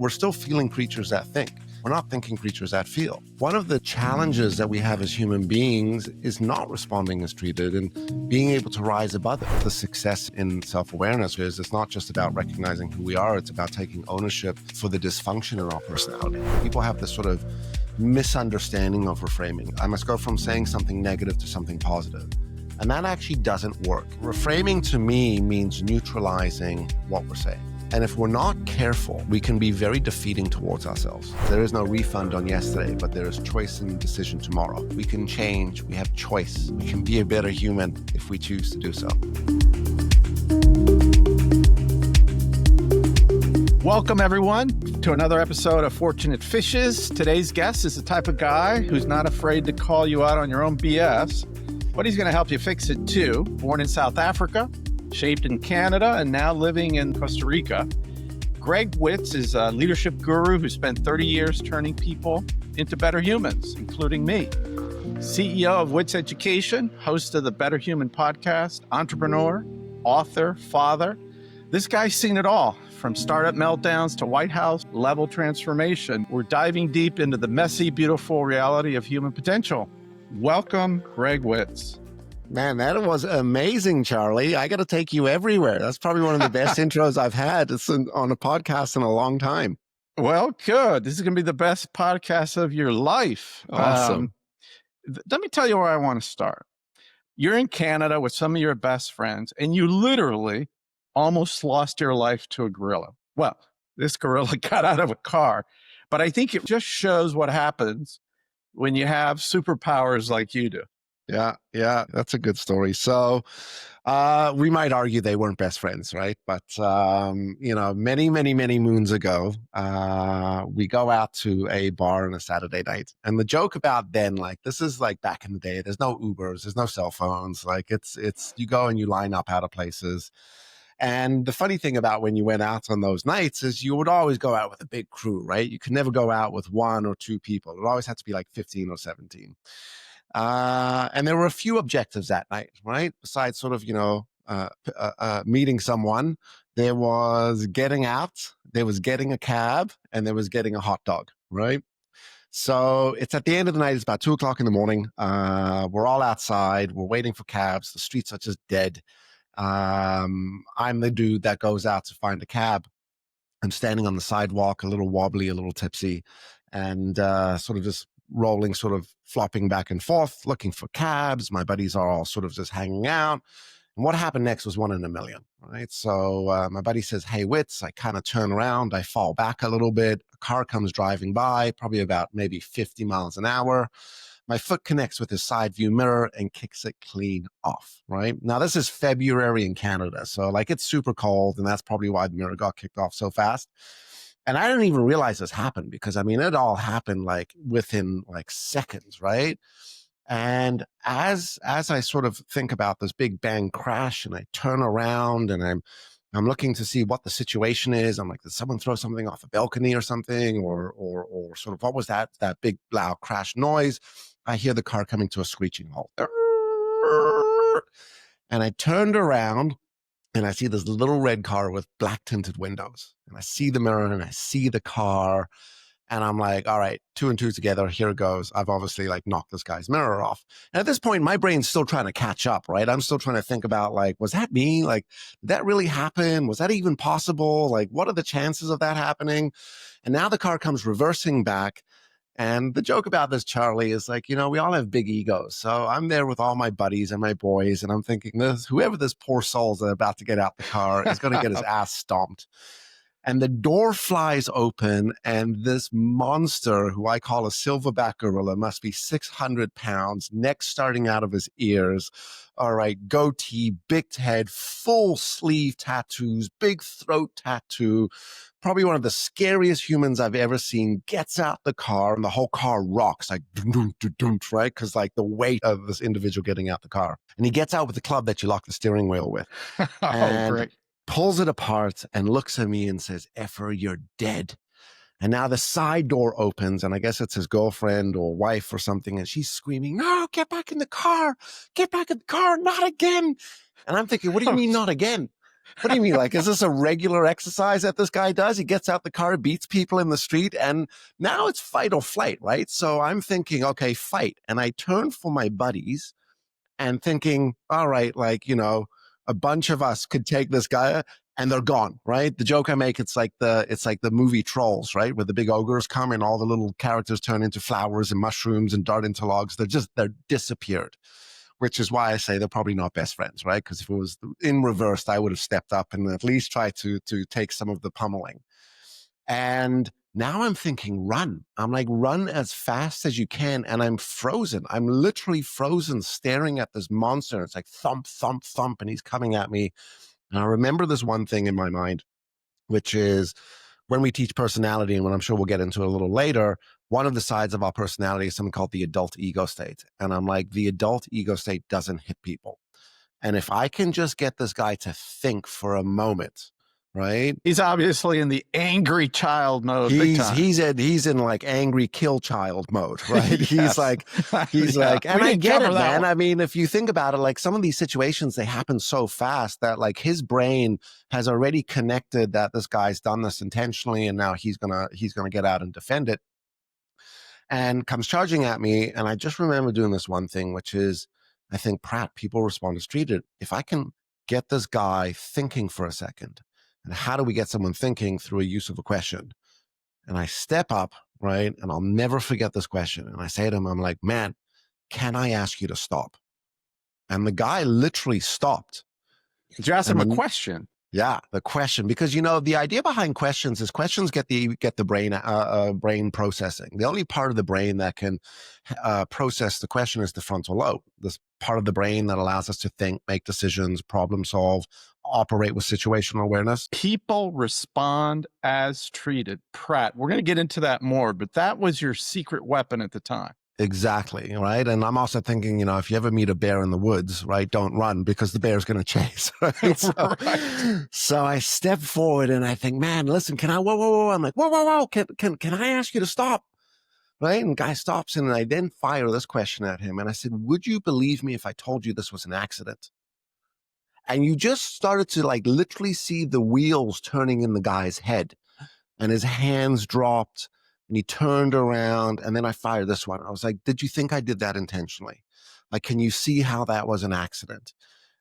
we're still feeling creatures that think. We're not thinking creatures that feel. One of the challenges that we have as human beings is not responding as treated and being able to rise above it. The success in self-awareness is it's not just about recognizing who we are, it's about taking ownership for the dysfunction in our personality. People have this sort of misunderstanding of reframing. I must go from saying something negative to something positive. And that actually doesn't work. Reframing to me means neutralizing what we're saying. And if we're not careful, we can be very defeating towards ourselves. There is no refund on yesterday, but there is choice and decision tomorrow. We can change, we have choice. We can be a better human if we choose to do so. Welcome, everyone, to another episode of Fortunate Fishes. Today's guest is the type of guy who's not afraid to call you out on your own BS, but he's going to help you fix it too. Born in South Africa, shaped in Canada, and now living in Costa Rica. Greg Witz is a leadership guru who spent 30 years turning people into better humans, including me. CEO of Witz Education, host of the Better Human podcast, entrepreneur, author, father. This guy's seen it all, from startup meltdowns to White House level transformation. We're diving deep into the messy, beautiful reality of human potential. Welcome, Greg Witz. Man, that was amazing, Charlie. I got to take you everywhere. That's probably one of the best intros I've had on a podcast in a long time. Well, good. This is going to be the best podcast of your life. Awesome. Let me tell you where I want to start. You're in Canada with some of your best friends, and you literally almost lost your life to a gorilla. Well, this gorilla got out of a car, but I think it just shows what happens when you have superpowers like you do. Yeah, that's a good story. So we might argue they weren't best friends, right? But, many moons ago, we go out to a bar on a Saturday night. And the joke about then, like, this is like back in the day, there's no Ubers, there's no cell phones. Like it's you go and you line up out of places. And the funny thing about when you went out on those nights is you would always go out with a big crew, right? You could never go out with one or two people. It always had to be like 15 or 17. And there were a few objectives that night, right? Besides sort of, meeting someone, there was getting out, there was getting a cab, and there was getting a hot dog, right? So it's at the end of the night, it's about 2:00 in the morning. We're all outside, we're waiting for cabs. The streets are just dead. I'm the dude that goes out to find a cab. I'm standing on the sidewalk, a little wobbly, a little tipsy, and sort of just rolling, sort of flopping back and forth, looking for cabs. My buddies are all sort of just hanging out. And what happened next was one in a million, right? So my buddy says, "Hey, Witz," I kind of turn around, I fall back a little bit. A car comes driving by, probably about maybe 50 miles an hour. My foot connects with his side view mirror and kicks it clean off, right? Now, this is February in Canada. So like it's super cold, and that's probably why the mirror got kicked off so fast. And I didn't even realize this happened because, I mean, it all happened like within like seconds, right? And as I sort of think about this big bang crash and I turn around and I'm looking to see what the situation is. I'm like, did someone throw something off a balcony or something? Or sort of what was that big loud crash noise? I hear the car coming to a screeching halt. And I turned around and I see this little red car with black tinted windows. And I see the mirror and I see the car. And I'm like, all right, 2 and 2 together, here it goes. I've obviously like knocked this guy's mirror off. And at this point, my brain's still trying to catch up, right? I'm still trying to think about like, was that me? Like, did that really happen? Was that even possible? Like, what are the chances of that happening? And now the car comes reversing back. And the joke about this, Charlie, is like, we all have big egos. So I'm there with all my buddies and my boys, and I'm thinking whoever this poor soul's about to get out the car is going to get his ass stomped. And the door flies open, and this monster, who I call a silverback gorilla, must be 600 pounds, neck starting out of his ears. All right, goatee, big head, full sleeve tattoos, big throat tattoo. Probably one of the scariest humans I've ever seen, gets out the car, and the whole car rocks like dun, dun, dun, right? Because like the weight of this individual getting out the car. And he gets out with the club that you lock the steering wheel with. Great. Pulls it apart and looks at me and says, "Effer, you're dead." And now the side door opens, and I guess it's his girlfriend or wife or something, and she's screaming, "No, get back in the car. Get back in the car, not again." And I'm thinking, what do you mean not again? What do you mean? Like, is this a regular exercise that this guy does? He gets out the car, beats people in the street, and now it's fight or flight, right? So I'm thinking, okay, fight. And I turn for my buddies and thinking, all right, like, a bunch of us could take this guy and they're gone, right? The joke I make, it's like the movie Trolls, right? Where the big ogres come and all the little characters turn into flowers and mushrooms and dart into logs. They're disappeared, which is why I say they're probably not best friends, right? Because if it was in reversed, I would have stepped up and at least tried to take some of the pummeling. And now I'm thinking, run. I'm like, run as fast as you can. And I'm frozen. I'm literally frozen, staring at this monster. It's like thump, thump, thump. And he's coming at me. And I remember this one thing in my mind, which is when we teach personality, and when I'm sure we'll get into it a little later, one of the sides of our personality is something called the adult ego state. And I'm like, the adult ego state doesn't hit people. And if I can just get this guy to think for a moment, right? He's obviously in the angry child mode. He's in like angry kill child mode, right? Yes. he's like, and I get it, man. One. I mean, if you think about it, like some of these situations, they happen so fast that like his brain has already connected that this guy's done this intentionally, and now he's gonna get out and defend it, and comes charging at me. And I just remember doing this one thing, which is, I think PRAT, people respond as treated. If I can get this guy thinking for a second, and how do we get someone thinking through a use of a question? And I step up, right? And I'll never forget this question. And I say to him, I'm like, man, can I ask you to stop? And the guy literally stopped. Did you ask him a question? Yeah, the question, because the idea behind questions is questions get the brain processing. The only part of the brain that can process the question is the frontal lobe. This part of the brain that allows us to think, make decisions, problem solve, operate with situational awareness. People respond as treated. PRAT. We're going to get into that more, but that was your secret weapon at the time. Exactly, right? And I'm also thinking, if you ever meet a bear in the woods, right, don't run, because the bear's going to chase. Right? So I step forward and I think, man, listen, can I, whoa. I'm like, whoa, can I ask you to stop? Right? And the guy stops, and I then fire this question at him. And I said, would you believe me if I told you this was an accident? And you just started to like literally see the wheels turning in the guy's head, and his hands dropped. And he turned around, and then I fired this one. I was like, did you think I did that intentionally? Like, can you see how that was an accident?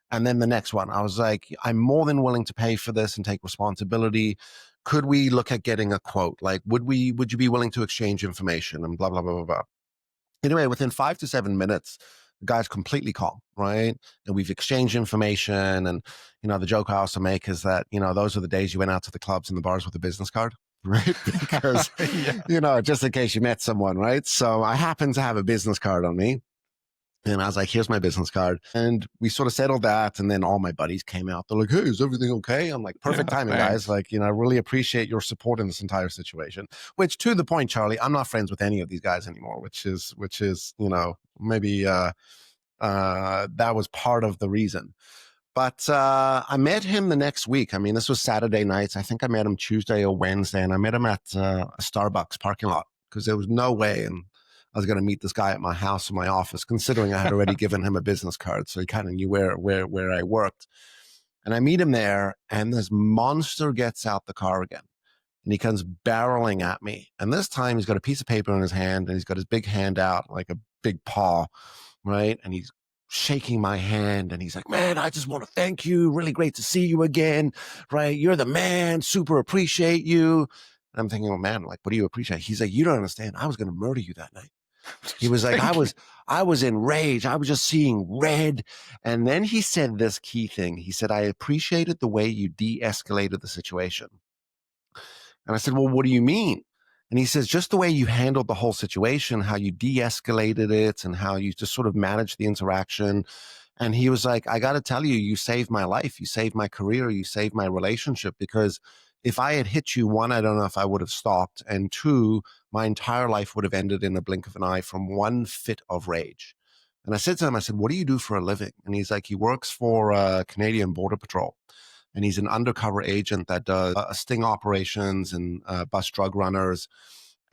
And then the next one, I was like, I'm more than willing to pay for this and take responsibility. Could we look at getting a quote? Like, would you be willing to exchange information? And blah, blah, blah, blah, blah. Anyway, within 5 to 7 minutes, the guy's completely calm, right? And we've exchanged information. And, the joke I also make is that, those are the days you went out to the clubs and the bars with a business card. Right? Because, just in case you met someone, right? So I happen to have a business card on me. And I was like, here's my business card. And we sort of settled that. And then all my buddies came out. They're like, hey, is everything okay? I'm like, perfect timing, thanks. guys. Like, I really appreciate your support in this entire situation. Which, to the point, Charlie, I'm not friends with any of these guys anymore, which is, maybe that was part of the reason. But I met him the next week. I mean, this was Saturday nights. I think I met him Tuesday or Wednesday, and I met him at a Starbucks parking lot, because there was no way and I was going to meet this guy at my house or my office, considering I had already given him a business card, so he kind of knew where I worked. And I meet him there, and this monster gets out the car again, and he comes barreling at me. And this time he's got a piece of paper in his hand, and he's got his big hand out, like a big paw, right? And he's shaking my hand, and he's like, man, I just want to thank you. Really great to see you again, right? You're the man. Super appreciate you. And I'm thinking, oh man, like, what do you appreciate? He's like, you don't understand. I was going to murder you that night. He was like, I was enraged. I was just seeing red. And then he said this key thing. He said, I appreciated the way you de-escalated the situation. And I said, well, what do you mean? And he says, just the way you handled the whole situation, how you de-escalated it and how you just sort of managed the interaction. And he was like, I got to tell you, you saved my life. You saved my career. You saved my relationship, because if I had hit you, one, I don't know if I would have stopped. And two, my entire life would have ended in a blink of an eye from one fit of rage. And I said to him, I said, what do you do for a living? And he's like, he works for Canadian Border Patrol. And he's an undercover agent that does sting operations and bust drug runners.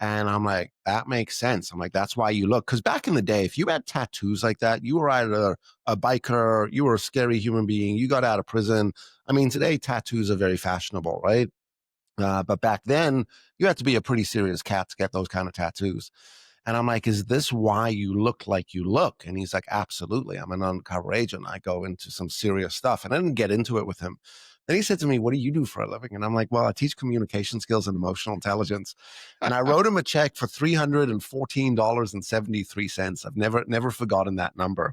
And I'm like, that makes sense. I'm like, that's why you look. Because back in the day, if you had tattoos like that, you were either a biker, you were a scary human being, you got out of prison. I mean, today tattoos are very fashionable, right? But back then, you had to be a pretty serious cat to get those kind of tattoos. And I'm like, is this why you look like you look? And he's like, absolutely. I'm an undercover agent. I go into some serious stuff. And I didn't get into it with him. Then he said to me, what do you do for a living? And I'm like, well, I teach communication skills and emotional intelligence. And I wrote him a check for $314.73. I've never forgotten that number.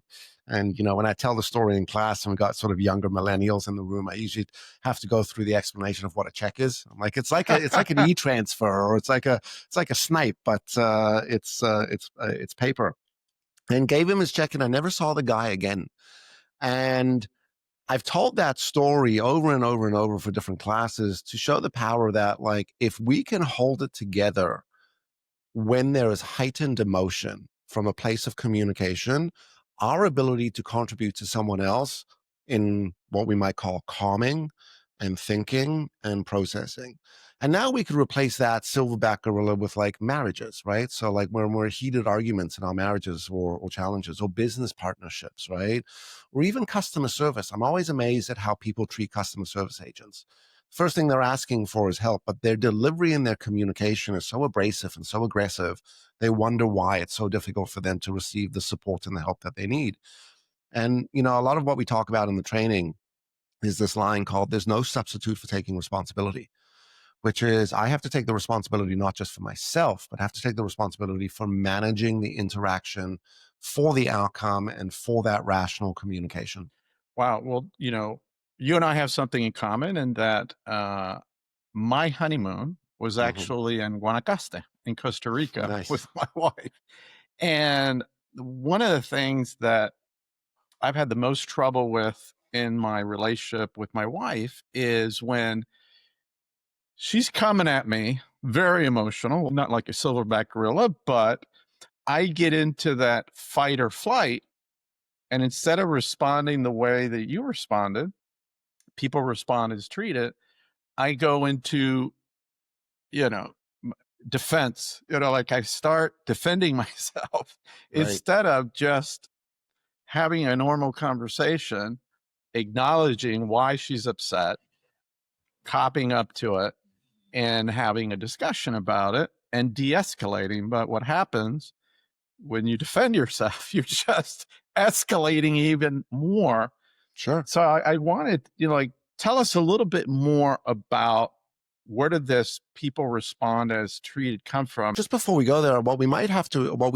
And, when I tell the story in class and we got sort of younger millennials in the room, I usually have to go through the explanation of what a check is. I'm like, it's like an e-transfer, or it's like a snipe, but it's paper. And gave him his check, and I never saw the guy again. And I've told that story over and over and over for different classes to show the power that, like, if we can hold it together when there is heightened emotion from a place of communication, our ability to contribute to someone else in what we might call calming and thinking and processing. And now we could replace that silverback gorilla with like marriages, right? So like when we're heated arguments in our marriages or challenges or business partnerships, right? Or even customer service. I'm always amazed at how people treat customer service agents. First thing they're asking for is help, but their delivery and their communication is so abrasive and so aggressive, they wonder why it's so difficult for them to receive the support and the help that they need. And, a lot of what we talk about in the training is this line called, there's no substitute for taking responsibility, which is I have to take the responsibility not just for myself, but I have to take the responsibility for managing the interaction for the outcome and for that rational communication. Wow. Well, you and I have something in common in that my honeymoon was Hmm. actually in Guanacaste in Costa Rica Nice. with my wife. And one of the things that I've had the most trouble with in my relationship with my wife is when she's coming at me very emotional, not like a silverback gorilla, but I get into that fight or flight. And instead of responding the way that you responded, people respond as treated, I go into, you know, defense, like I start defending myself Right. instead of just having a normal conversation, acknowledging why she's upset, copping up to it, and having a discussion about it and de-escalating. But what happens when you defend yourself, you're just escalating even more. Sure. So I wanted, like, tell us a little bit more about where did this people respond as treated come from? Just before we go there, what we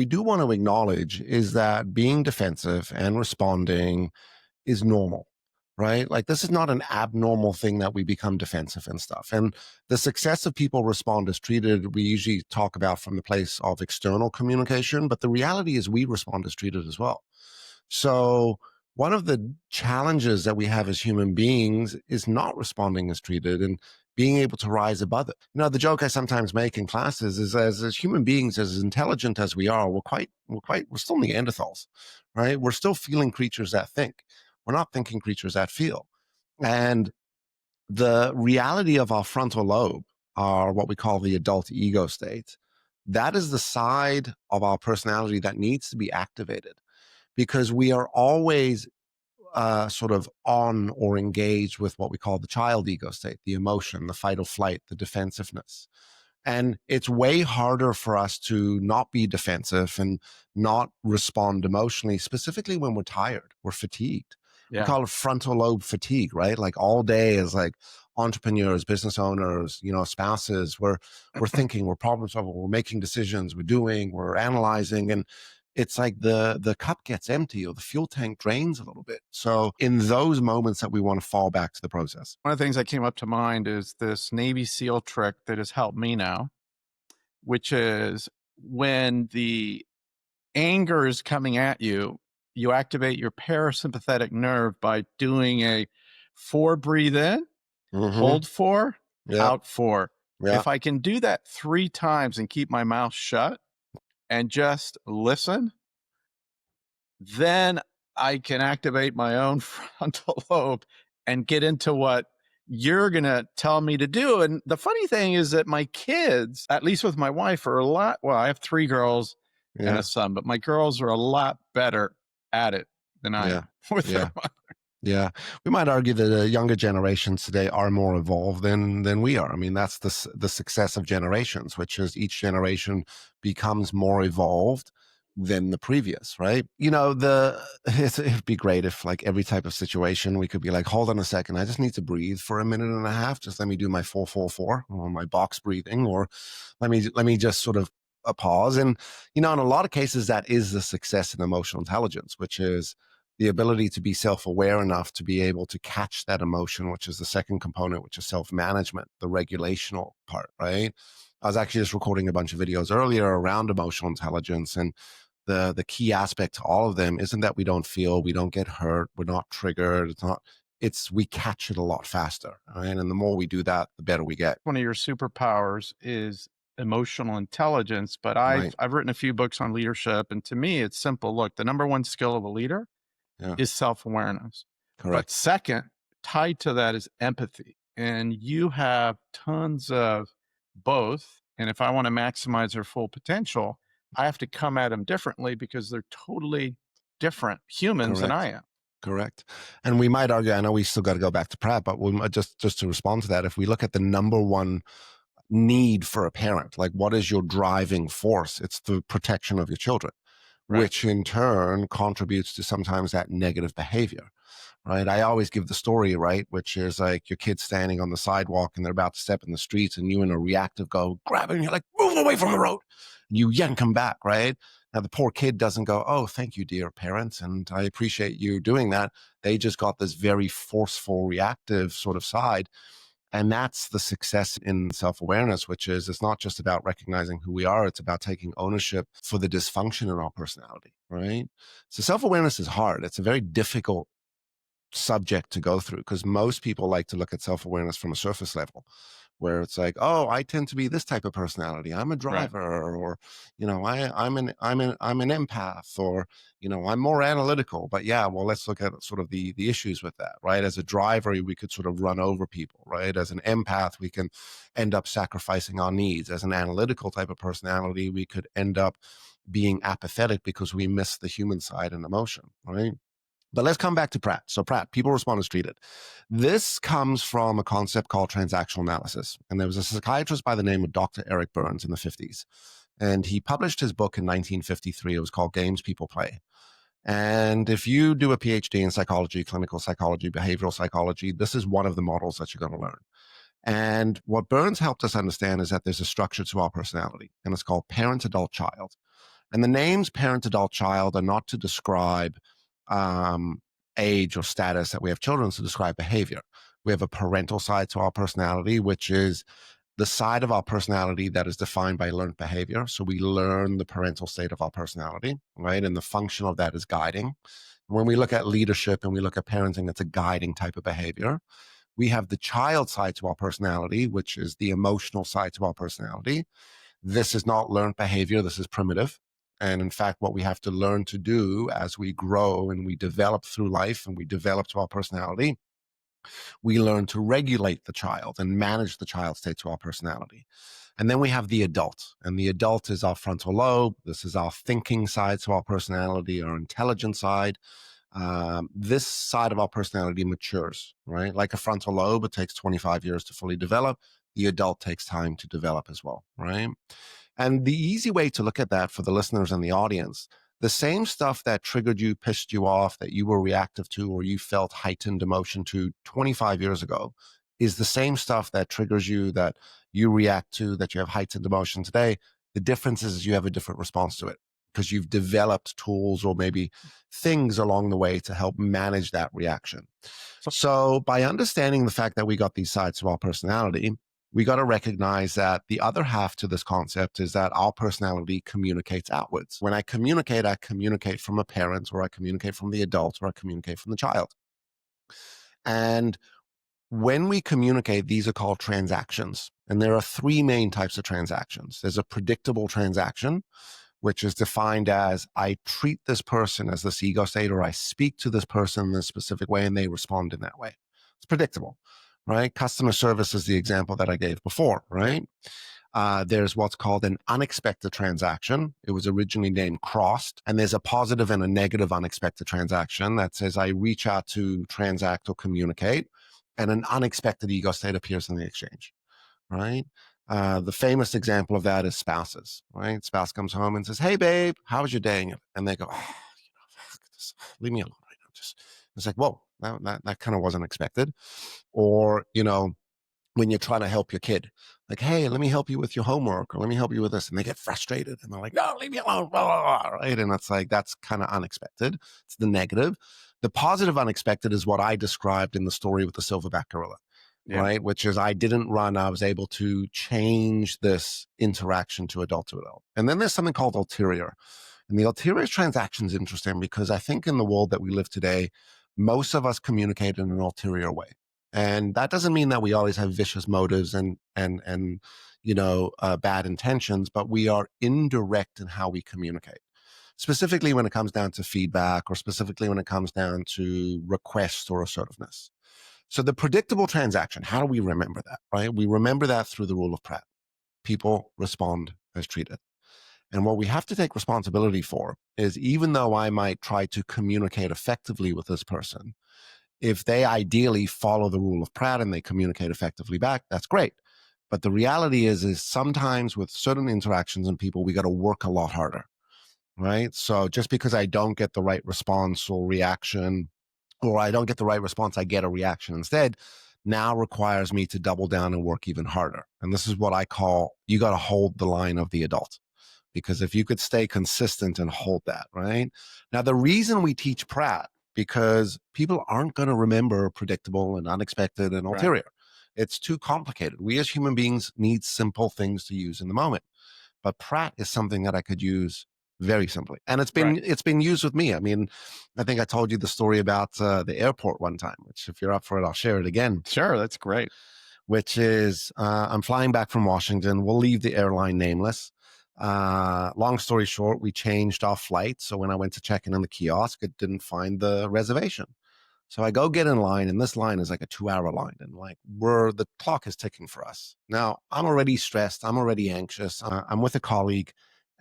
do want to acknowledge is that being defensive and responding is normal, right? Like this is not an abnormal thing that we become defensive and stuff. And the success of people respond as treated, we usually talk about from the place of external communication, but the reality is we respond as treated as well. So one of the challenges that we have as human beings is not responding as treated and being able to rise above it. The joke I sometimes make in classes is as human beings, as intelligent as we are, we're still Neanderthals, right? We're still feeling creatures that think. We're not thinking creatures that feel. And the reality of our frontal lobe, our what we call the adult ego state, that is the side of our personality that needs to be activated because we are always sort of on or engaged with what we call the child ego state, the emotion, the fight or flight, the defensiveness. And it's way harder for us to not be defensive and not respond emotionally, specifically when we're tired, we're fatigued. We Yeah. call it frontal lobe fatigue, right? Like all day as like entrepreneurs, business owners, spouses, we're thinking, we're problem solving, we're making decisions, we're analyzing, and it's like the cup gets empty or the fuel tank drains a little bit. So in those moments that we want to fall back to the process. One of the things that came up to mind is this Navy SEAL trick that has helped me now, which is when the anger is coming at you, you activate your parasympathetic nerve by doing a 4 breathe in, Mm-hmm. hold 4, Yeah. out 4. Yeah. If I can do that 3 times and keep my mouth shut and just listen, then I can activate my own frontal lobe and get into what you're going to tell me to do. And the funny thing is that my kids, at least with my wife, are a lot, well, I have 3 girls and Yeah. a son, but my girls are a lot better at it than I Yeah. am with Yeah. their mother. Yeah, we might argue that the younger generations today are more evolved than we are. I mean, that's the success of generations, which is each generation becomes more evolved than the previous, right? You know, it'd be great if like every type of situation we could be like, hold on a second, I just need to breathe for a minute and a half. Just let me do my 4-4-4 or my box breathing, or let me just sort of pause. And you know, in a lot of cases, that is the success in emotional intelligence, which is the ability to be self-aware enough to be able to catch that emotion, which is the second component, which is self-management, the regulational part, right? I was actually just recording a bunch of videos earlier around emotional intelligence, and the key aspect to all of them isn't that we don't feel, we don't get hurt, we're not triggered. It's we catch it a lot faster, right? And the more we do that, the better we get. One of your superpowers is emotional intelligence, but Right. I've written a few books on leadership, and to me it's simple. Look, the number one skill of a leader Yeah. is self-awareness. But Correct. second, tied to that is empathy. And you have tons of both. And if I want to maximize their full potential, I have to come at them differently because they're totally different humans than I Correct. am. Correct. And we might argue, I know we still got to go back to PRAT, but we might just to respond to that, if we look at the number one need for a parent, like what is your driving force? It's the protection of your children, Right. which in turn contributes to sometimes that negative behavior, right? I always give the story, right, which is like your kid standing on the sidewalk and they're about to step in the streets, and you in a reactive go grab it and you're like, move away from the road. And you yank them back, right? Now the poor kid doesn't go, oh, thank you, dear parents, and I appreciate you doing that. They just got this very forceful, reactive sort of side. And that's the success in self-awareness, which is it's not just about recognizing who we are, it's about taking ownership for the dysfunction in our personality, right? So self-awareness is hard. It's a very difficult subject to go through because most people like to look at self-awareness from a surface level, where it's like, oh, I tend to be this type of personality, I'm a driver, or you know, I'm an empath, or you know, I'm more analytical. But yeah, well, let's look at sort of the issues with that, right? As a driver, we could sort of run over people, right? As an empath, we can end up sacrificing our needs. As an analytical type of personality, we could end up being apathetic because we miss the human side and emotion, right? But let's come back to PRAT. So PRAT, people respond as treated. This comes from a concept called transactional analysis. And there was a psychiatrist by the name of Dr. Eric Burns in the 50s. And he published his book in 1953. It was called Games People Play. And if you do a PhD in psychology, clinical psychology, behavioral psychology, this is one of the models that you're going to learn. And what Burns helped us understand is that there's a structure to our personality, and it's called parent, adult, child. And the names parent, adult, child are not to describe age or status that we have children, to describe behavior. We have a parental side to our personality, which is the side of our personality that is defined by learned behavior. So we learn the parental state of our personality, right? And the function of that is guiding. When we look at leadership and we look at parenting, it's a guiding type of behavior. We have the child side to our personality, which is the emotional side to our personality. This is not learned behavior. This is primitive. And in fact, what we have to learn to do as we grow and we develop through life and we develop to our personality, we learn to regulate the child and manage the child state to our personality. And then we have the adult, and the adult is our frontal lobe. This is our thinking side to our personality, our intelligent side. This side of our personality matures, right? Like a frontal lobe, it takes 25 years to fully develop. The adult takes time to develop as well, right? And the easy way to look at that for the listeners and the audience, the same stuff that triggered you, pissed you off, that you were reactive to, or you felt heightened emotion to 25 years ago, is the same stuff that triggers you, that you react to, that you have heightened emotion today. The difference is you have a different response to it because you've developed tools or maybe things along the way to help manage that reaction. So by understanding the fact that we got these sides to our personality, we got to recognize that the other half to this concept is that our personality communicates outwards. When I communicate from a parent, or I communicate from the adult, or I communicate from the child. And when we communicate, these are called transactions. And there are 3 main types of transactions. There's a predictable transaction, which is defined as I treat this person as this ego state, or I speak to this person in a specific way and they respond in that way. It's predictable. right? Customer service is the example that I gave before, right? There's what's called an unexpected transaction. It was originally named crossed. And there's a positive and a negative unexpected transaction that says I reach out to transact or communicate, and an unexpected ego state appears in the exchange, right? The famous example of that is spouses, right? Spouse comes home and says, "Hey, babe, how was your day?" And they go, "Oh, just leave me alone right now." Just it's like, whoa, that kind of wasn't expected. Or, when you're trying to help your kid, like, "Hey, let me help you with your homework, or let me help you with this," and they get frustrated and they're like, "No, leave me alone," blah, blah, blah, right? And it's like, that's kind of unexpected. It's the negative. The positive unexpected is what I described in the story with the silverback gorilla, Yeah. right? Which is I didn't run. I was able to change this interaction to adult. And then there's something called ulterior. And the ulterior transaction is interesting because I think in the world that we live today, most of us communicate in an ulterior way. And that doesn't mean that we always have vicious motives and bad intentions, but we are indirect in how we communicate. Specifically when it comes down to feedback, or specifically when it comes down to request or assertiveness. So the predictable transaction, how do we remember that, right? We remember that through the rule of PRAT. People respond as treated. And what we have to take responsibility for is, even though I might try to communicate effectively with this person, if they ideally follow the rule of PRAT and they communicate effectively back, that's great. But the reality is sometimes with certain interactions and people, we got to work a lot harder, right? So just because I don't get the right response or reaction, or I don't get the right response, I get a reaction instead, now requires me to double down and work even harder. And this is what I call, you got to hold the line of the adult. Because if you could stay consistent and hold that, right? Now, the reason we teach PRAT, because people aren't going to remember predictable and unexpected and Right. ulterior. It's too complicated. We as human beings need simple things to use in the moment. But PRAT is something that I could use very simply. And Right. it's been used with me. I mean, I think I told you the story about the airport one time, which if you're up for it, I'll share it again. Sure. That's great. Which is I'm flying back from Washington. We'll leave the airline nameless. Long story short, we changed our flight. So when I went to check in on the kiosk, it didn't find the reservation. So I go get in line, and this line is like a 2-hour line, and like the clock is ticking for us. Now I'm already stressed. I'm already anxious. I'm with a colleague,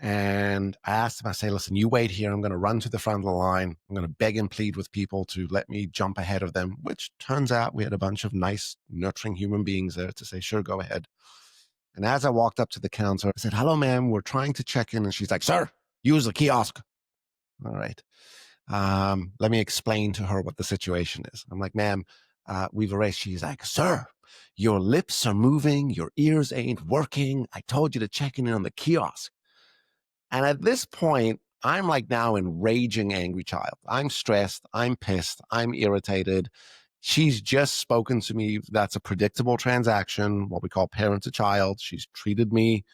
and I asked him, I say, "Listen, you wait here. I'm going to run to the front of the line. I'm going to beg and plead with people to let me jump ahead of them," which turns out we had a bunch of nice, nurturing human beings there to say, "Sure, go ahead." And as I walked up to the counter, I said, "Hello, ma'am, we're trying to check in." And she's like, "Sir, use the kiosk." All right. Let me explain to her what the situation is. I'm like, "Ma'am, we've erased." She's like, "Sir, your lips are moving. Your ears ain't working. I told you to check in on the kiosk." And at this point, I'm like now in raging angry child. I'm stressed. I'm pissed. I'm irritated. She's just spoken to me. That's a predictable transaction, what we call parent to child. She's treated me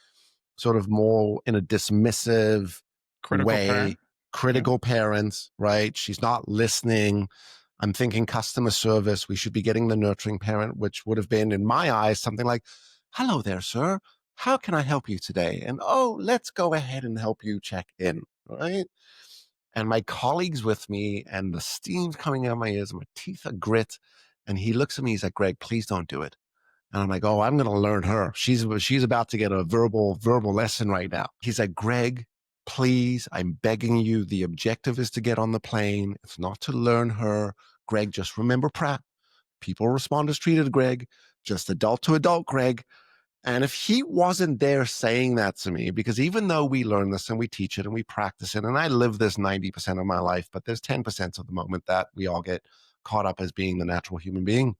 sort of more in a dismissive Critical way, parent. Yeah. critical parents, right? She's not listening. I'm thinking customer service. We should be getting the nurturing parent, which would have been, in my eyes, something like, "Hello there, sir. How can I help you today?" And, "Oh, let's go ahead and help you check in," right? And my colleague's with me, and the steam's coming out of my ears, and my teeth are grit. And he looks at me, he's like, "Greg, please don't do it." And I'm like, "Oh, I'm going to learn her. She's about to get a verbal lesson right now." He's like, "Greg, please, I'm begging you. The objective is to get on the plane. It's not to learn her. Greg, just remember PRAT. People respond as treated, Greg. Just adult to adult, Greg." And if he wasn't there saying that to me, because even though we learn this and we teach it and we practice it, and I live this 90% of my life, but there's 10% of the moment that we all get caught up as being the natural human being.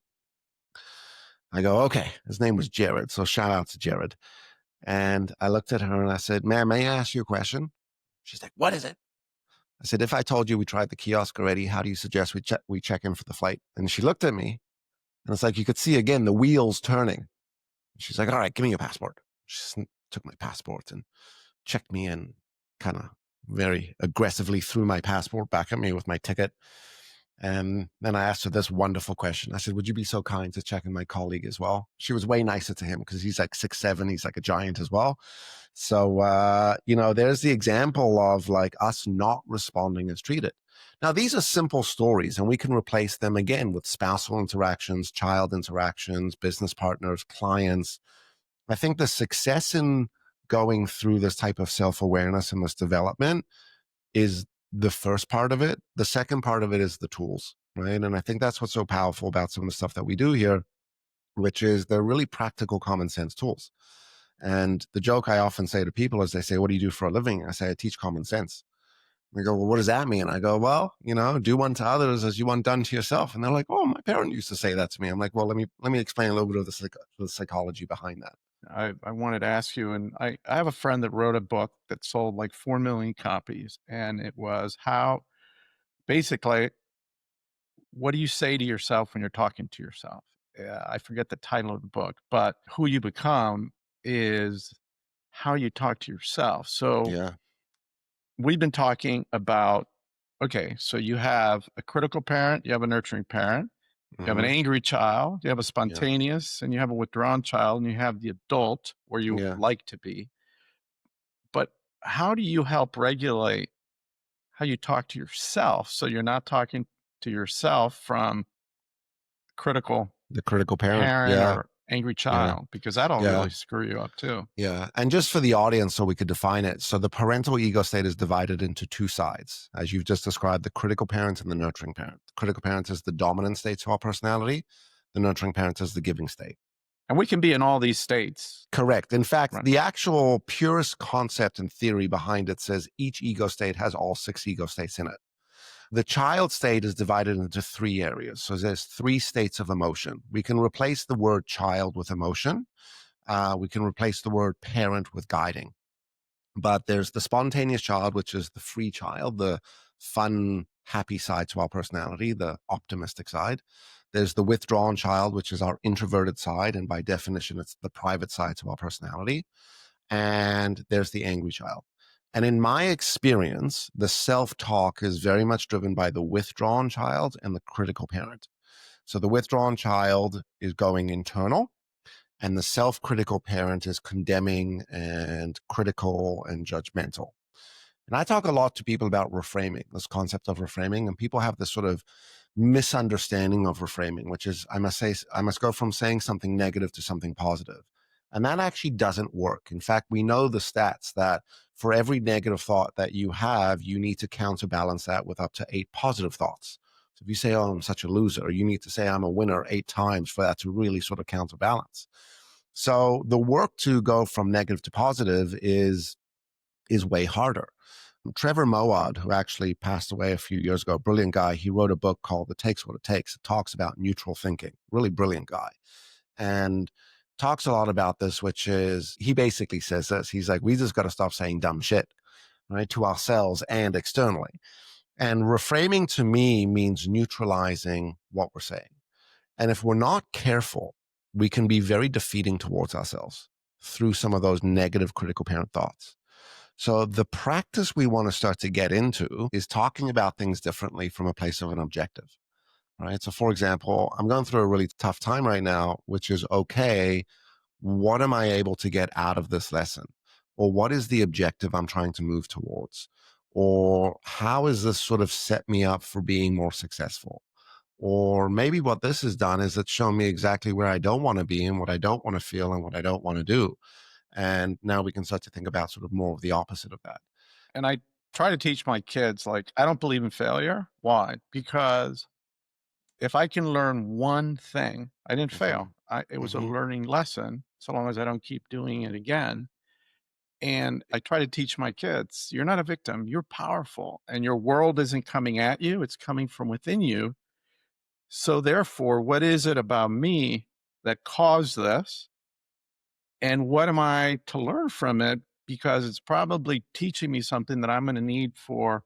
I go, "Okay." His name was Jared. So shout out to Jared. And I looked at her and I said, "Ma'am, may I ask you a question?" She's like, "What is it?" I said, "If I told you we tried the kiosk already, how do you suggest we check in for the flight?" And she looked at me, and it's like you could see again the wheels turning. She's like, "All right, give me your passport." She took my passport and checked me in, kind of very aggressively threw my passport back at me with my ticket. And then I asked her this wonderful question. I said, "Would you be so kind to check in my colleague as well?" She was way nicer to him because he's like 6'7". He's like a giant as well. So, there's the example of like us not responding as treated. Now, these are simple stories, and we can replace them again with spousal interactions, child interactions, business partners, clients. I think the success in going through this type of self-awareness and this development is the first part of it. The second part of it is the tools, right? And I think that's what's so powerful about some of the stuff that we do here, which is they're really practical common sense tools. And the joke I often say to people is they say, what do you do for a living? I say, I teach common sense. They go, well, what does that mean? I go, well, do unto others as you want done to yourself. And they're like, oh, my parent used to say that to me. I'm like, well, let me explain a little bit of the psychology behind that. I wanted to ask you, and I have a friend that wrote a book that sold like 4 million copies, and it was how basically, what do you say to yourself when you're talking to yourself? I forget the title of the book, but who you become is how you talk to yourself. So Yeah. we've been talking about, okay, so you have a critical parent, you have a nurturing parent, you have an Hmm. angry child, you have a Yeah. spontaneous, and you have a withdrawn child, and you have the adult where you Yeah. like to be. But how do you help regulate how you talk to yourself so you're not talking to yourself from critical The critical parent. parent Yeah. or angry Yeah. child? Because that'll Yeah. really screw you up too. Yeah. And just for the audience, so we could define it. So the parental ego state is divided into two sides, as you've just described, the critical parent and the nurturing parent. The critical parent is the dominant state to our personality. The nurturing parent is the giving state. And we can be in all these states. Correct. In fact, Right. the actual purest concept and theory behind it says each ego state has all 6 ego states in it. The child state is divided into 3 areas. So there's 3 states of emotion. We can replace the word child with emotion. We can replace the word parent with guiding. But there's the spontaneous child, which is the free child, the fun, happy side to our personality, the optimistic side. There's the withdrawn child, which is our introverted side. And by definition, it's the private side to our personality. And there's the angry child. And in my experience, the self-talk is very much driven by the withdrawn child and the critical parent. So the withdrawn child is going internal, and the self-critical parent is condemning and critical and judgmental. And I talk a lot to people about reframing, this concept of reframing, and people have this sort of misunderstanding of reframing, which is I must go from saying something negative to something positive. And that actually doesn't work. In fact, we know the stats that for every negative thought that you have, you need to counterbalance that with up to 8 positive thoughts. So if you say, oh, I'm such a loser, you need to say I'm a winner 8 times for that to really sort of counterbalance. So the work to go from negative to positive is way harder. Trevor Moawad, who actually passed away a few years ago, a brilliant guy, he wrote a book called It Takes What It Takes. It talks about neutral thinking, really brilliant guy. And talks a lot about this, which is, he basically says this, he's like, we just got to stop saying dumb shit, right, to ourselves and externally. And reframing to me means neutralizing what we're saying. And if we're not careful, we can be very defeating towards ourselves through some of those negative critical parent thoughts. So the practice we want to start to get into is talking about things differently from a place of an objective, right? So for example, I'm going through a really tough time right now, which is, okay, what am I able to get out of this lesson? Or what is the objective I'm trying to move towards? Or how is this sort of set me up for being more successful? Or maybe what this has done is it's shown me exactly where I don't want to be and what I don't want to feel and what I don't want to do. And now we can start to think about sort of more of the opposite of that. And I try to teach my kids, like, I don't believe in failure. Why? Because if I can learn one thing, I didn't fail. It was a Mm-hmm. learning lesson, so long as I don't keep doing it again. And I try to teach my kids, you're not a victim, you're powerful, and your world isn't coming at you, it's coming from within you. So therefore, what is it about me that caused this? And what am I to learn from it? Because it's probably teaching me something that I'm going to need for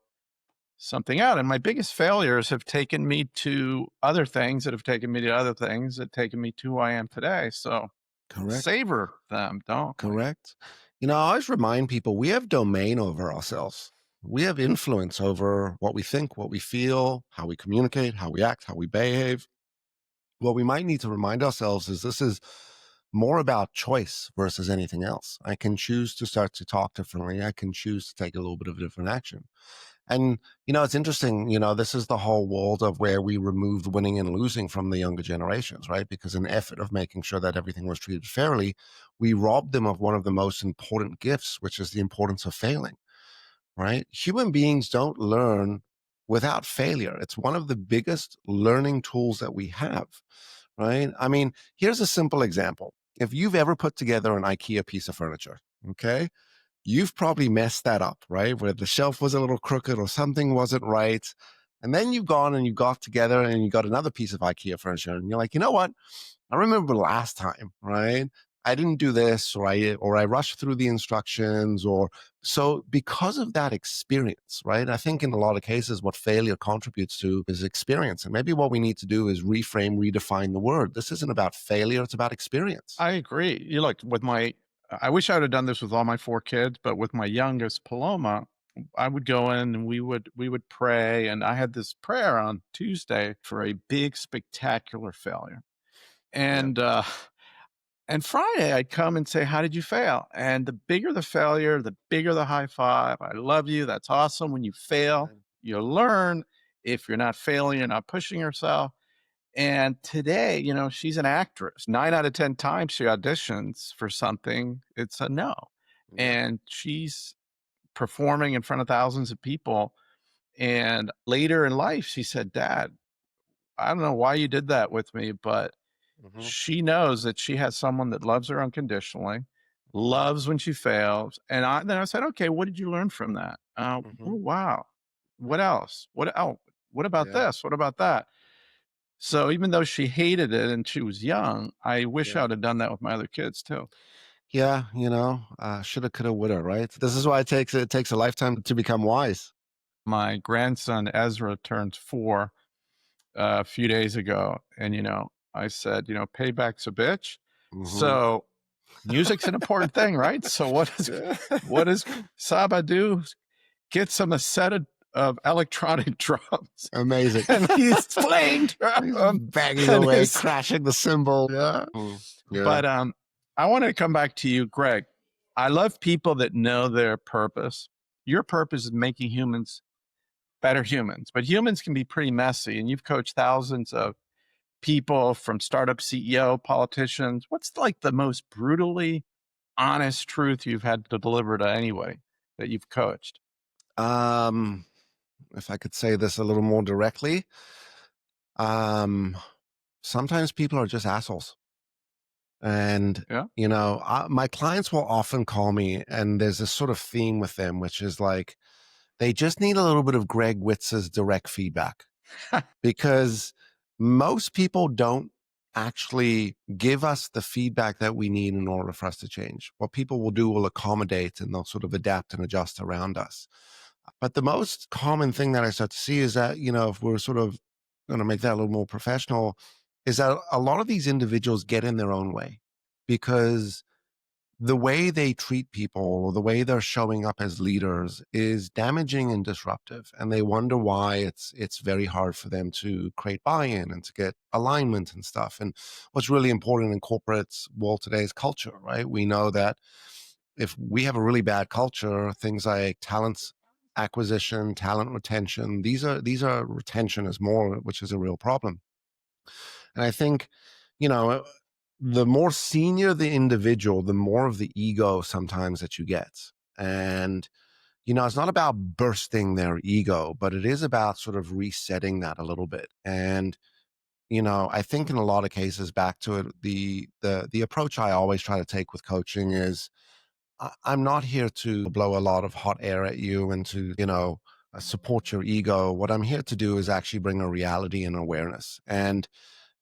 something out. And my biggest failures have taken me to other things that have taken me to other things that taken me to who I am today. So Correct. savor them, don't we? Correct. I always remind people we have domain over ourselves. We have influence over what we think, what we feel, how we communicate, how we act, how we behave. What we might need to remind ourselves is this is more about choice versus anything else. I can choose to start to talk differently. I can choose to take a little bit of a different action. And, it's interesting, this is the whole world of where we removed winning and losing from the younger generations, right? Because in the effort of making sure that everything was treated fairly, we robbed them of one of the most important gifts, which is the importance of failing, right? Human beings don't learn without failure. It's one of the biggest learning tools that we have, right? I mean, here's a simple example. If you've ever put together an IKEA piece of furniture, okay, you've probably messed that up, right? Where the shelf was a little crooked or something wasn't right. And then you've gone and you got together and you got another piece of IKEA furniture and you're like, you know what? I remember last time, right? I didn't do this, or I rushed through the instructions, or so because of that experience, right? I think in a lot of cases, what failure contributes to is experience. And maybe what we need to do is reframe, redefine the word. This isn't about failure, it's about experience. I agree. You look with my, I wish I would have done this with all my 4 kids, but with my youngest Paloma, I would go in and we would pray. And I had this prayer on Tuesday for a big, spectacular failure. Yeah. And Friday, I'd come and say, "How did you fail?" And the bigger the failure, the bigger the high five. I love you. That's awesome. When you fail, you learn. If you're not failing, you're not pushing yourself. And today, she's an actress. 9 out of 10 times she auditions for something, it's a no. Yeah. And she's performing in front of thousands of people. And later in life, she said, "Dad, I don't know why you did that with me, but Hmm. she knows that she has someone that loves her unconditionally, loves when she fails." And then I said, "Okay, what did you learn from that?" Hmm. Oh, wow. What else? What about Yeah. this? What about that? So even though she hated it and she was young, I wish I Yeah. would have done that with my other kids too. Yeah. Shoulda, coulda, woulda, right? This is why it takes a lifetime to become wise. My grandson Ezra turns 4 a few days ago, and I said, "Payback's a bitch." Hmm. So music's an important thing, right? So Yeah. what does Saba do? Gets him a set of electronic drums, Amazing. and he's playing He's drums, banging and away, his crashing the cymbal. Yeah. Yeah. but, I wanna come back to you, Greg. I love people that know their purpose. Your purpose is making humans better humans, but humans can be pretty messy, and you've coached thousands of people from startup CEO, politicians. What's, like, the most brutally honest truth you've had to deliver to anybody that you've coached? Um, if I could say this a little more directly, um, sometimes people are just assholes. And, Yeah? my clients will often call me, and there's this sort of theme with them, which is like, they just need a little bit of Greg Witz's direct feedback because most people don't actually give us the feedback that we need in order for us to change. What people will do will accommodate and they'll sort of adapt and adjust around us. But the most common thing that I start to see is that, if we're sort of going to make that a little more professional, is that a lot of these individuals get in their own way because the way they treat people or the way they're showing up as leaders is damaging and disruptive. And they wonder why it's very hard for them to create buy-in and to get alignment and stuff. And what's really important in corporates world today is culture, right? We know that if we have a really bad culture, things like talent acquisition, talent retention, these are retention is more, which is a real problem. And I think, you know, the more senior the individual, the more of the ego sometimes that you get. And, it's not about bursting their ego, but it is about sort of resetting that a little bit. And, I think in a lot of cases, back to it, the approach I always try to take with coaching is I'm not here to blow a lot of hot air at you and to, support your ego. What I'm here to do is actually bring a reality and awareness. And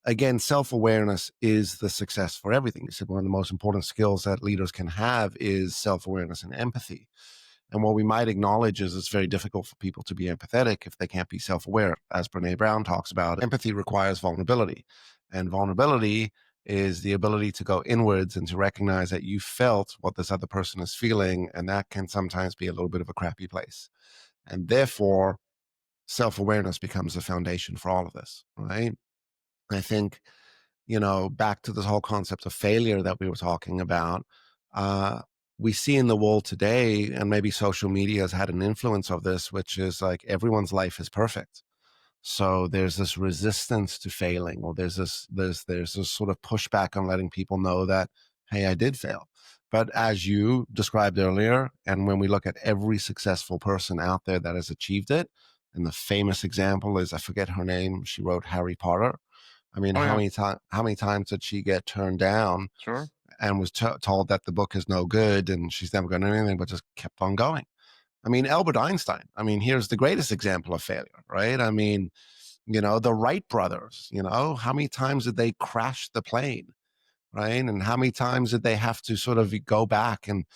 again, self awareness is the success for everything. You said one of the most important skills that leaders can have is self awareness and empathy. And what we might acknowledge is it's very difficult for people to be empathetic if they can't be self aware. As Brene Brown talks about, empathy requires vulnerability. And vulnerability is the ability to go inwards and to recognize that you felt what this other person is feeling. And that can sometimes be a little bit of a crappy place. And therefore, self awareness becomes the foundation for all of this, right? I think, back to this whole concept of failure that we were talking about. Uh, we see in the world today, and maybe social media has had an influence of this, which is like everyone's life is perfect. So there's this resistance to failing, or there's this sort of pushback on letting people know that, hey, I did fail. But as you described earlier, and when we look at every successful person out there that has achieved it, and the famous example is, I forget her name, she wrote Harry Potter. I mean, Oh yeah, how many times did she get turned down sure. and was told that the book is no good and she's never going to do anything, but just kept on going? I mean, Albert Einstein, I mean, here's the greatest example of failure, right? I mean, the Wright brothers, how many times did they crash the plane, right? And how many times did they have to sort of go back and,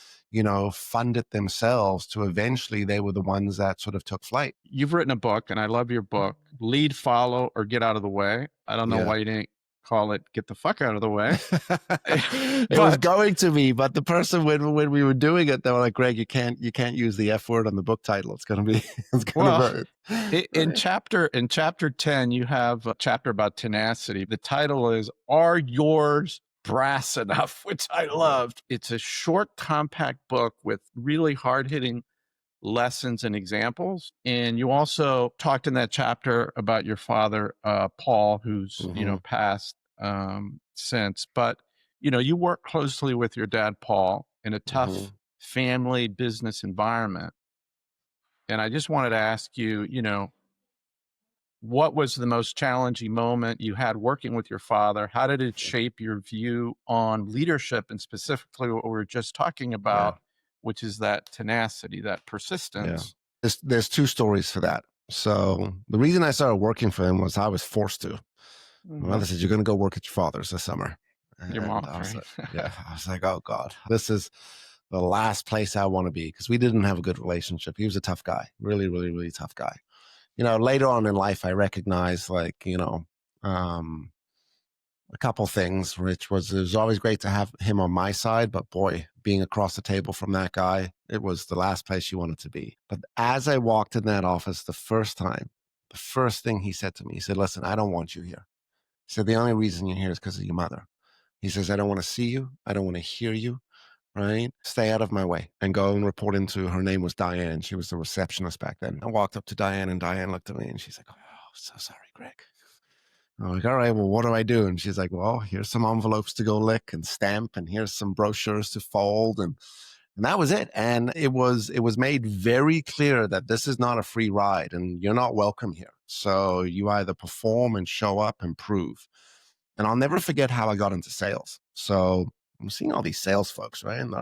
fund it themselves to eventually they were the ones that sort of took flight? You've written a book, and I love your book, Lead, Follow, or Get Out of the Way. I don't know Yeah. why you didn't call it Get the Fuck Out of the Way. It was going to be, but the person when we were doing it, they were like, Greg, you can't use the F word on the book title. It's gonna be in chapter 10, you have a chapter about tenacity. The title is Are Yours Brass Enough, which I loved. It's a short, compact book with really hard-hitting lessons and examples. And you also talked in that chapter about your father, Paul, who's, passed since. But, you work closely with your dad, Paul, in a tough family business environment. And I just wanted to ask you, what was the most challenging moment you had working with your father? How did it shape your view on leadership, and specifically what we were just talking about, which is that tenacity, that persistence? There's two stories for that. So the reason I started working for him was I was forced to. My mother said, you're going to go work at your father's this summer. Your mom, I was right? like, I was like, oh God, this is the last place I want to be, because we didn't have a good relationship. He was a tough guy, really, really, really tough guy. Later on in life, I recognized a couple things, which was, it was always great to have him on my side, but boy, being across the table from that guy, it was the last place you wanted to be. But as I walked in that office the first time, the first thing he said to me, he said, listen, I don't want you here. He said, the only reason you're here is because of your mother. He says, I don't want to see you. I don't want to hear you. Right? Stay out of my way, and go and report into, her name was Diane. She was the receptionist back then. I walked up to Diane, and Diane looked at me and she's like, oh, so sorry, Greg. I'm like, all right, well, what do I do? And she's like, well, here's some envelopes to go lick and stamp, and here's some brochures to fold. And that was it. And it was made very clear that this is not a free ride and you're not welcome here. So you either perform and show up and prove. And I'll never forget how I got into sales. So I'm seeing all these sales folks, right? And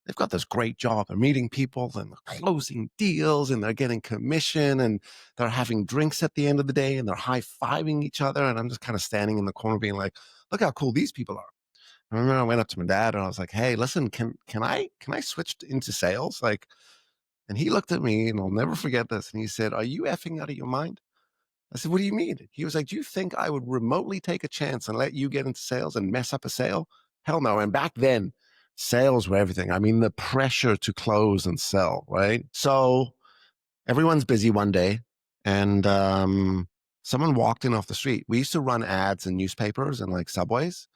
they've got this great job. They're meeting people and they're closing deals and they're getting commission and they're having drinks at the end of the day and they're high-fiving each other. And I'm just kind of standing in the corner being like, look how cool these people are. I remember I went up to my dad and I was like, hey, listen, can I switch into sales? Like, and he looked at me, and I'll never forget this. And he said, are you effing out of your mind? I said, what do you mean? He was like, do you think I would remotely take a chance and let you get into sales and mess up a sale? Hell no. And back then, sales were everything. I mean, the pressure to close and sell, right? So everyone's busy one day, and someone walked in off the street. We used to run ads in newspapers and like subways.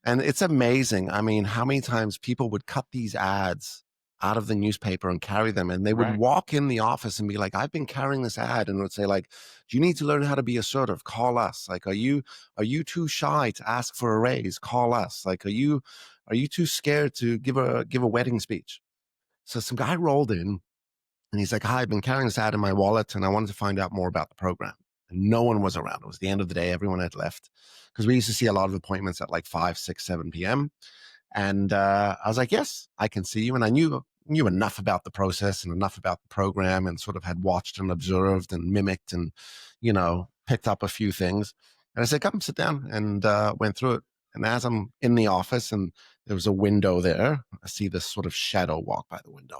And it's amazing. I mean, how many times people would cut these ads out of the newspaper and carry them, and they would walk in the office and be like, I've been carrying this ad, and it would say like, do you need to learn how to be assertive? Call us. Like, are you too shy to ask for a raise? Call us. Like, are you too scared to give a wedding speech? So some guy rolled in and he's like, hi, I've been carrying this ad in my wallet and I wanted to find out more about the program. And no one was around. It was the end of the day. Everyone had left, because we used to see a lot of appointments at like 5, 6, 7 p.m. And I was like, yes, I can see you. And I knew enough about the process and enough about the program, and sort of had watched and observed and mimicked and, picked up a few things. And I said, come sit down, and went through it. And as I'm in the office and there was a window there, I see this sort of shadow walk by the window.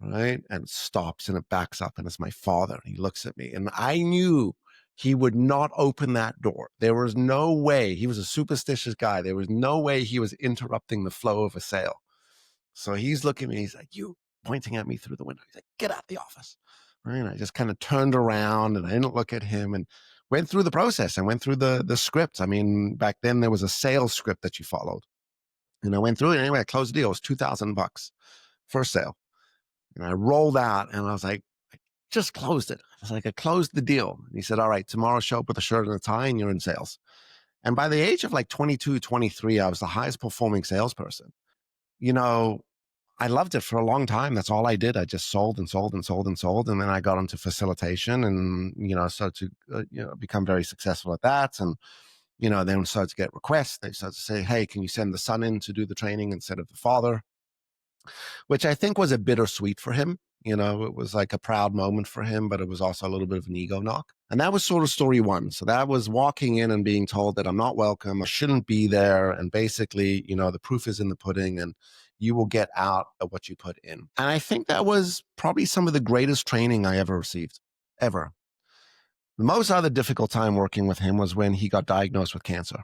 Right. And it stops and it backs up, and it's my father. He looks at me, and I knew he would not open that door. There was no way. He was a superstitious guy. There was no way he was interrupting the flow of a sale. So he's looking at me. He's like, you, pointing at me through the window. He's like, get out the office. Right. And I just kind of turned around and I didn't look at him, and went through the process and went through the script. I mean, back then there was a sales script that you followed. And I went through it anyway. I closed the deal. It was $2,000 first sale. And I rolled out and I was like, I just closed it. I was like, I closed the deal. And he said, all right, tomorrow show up with a shirt and a tie and you're in sales. And by the age of like 22, 23, I was the highest performing salesperson. You know, I loved it for a long time. That's all I did. I just sold and sold and sold and sold. And then I got into facilitation and, started to, become very successful at that. And, then started to get requests. They started to say, hey, can you send the son in to do the training instead of the father? Which I think was a bittersweet for him. It was like a proud moment for him, but it was also a little bit of an ego knock. And that was sort of story one. So that was walking in and being told that I'm not welcome, I shouldn't be there. And basically, the proof is in the pudding and you will get out of what you put in. And I think that was probably some of the greatest training I ever received, ever. The most other difficult time working with him was when he got diagnosed with cancer.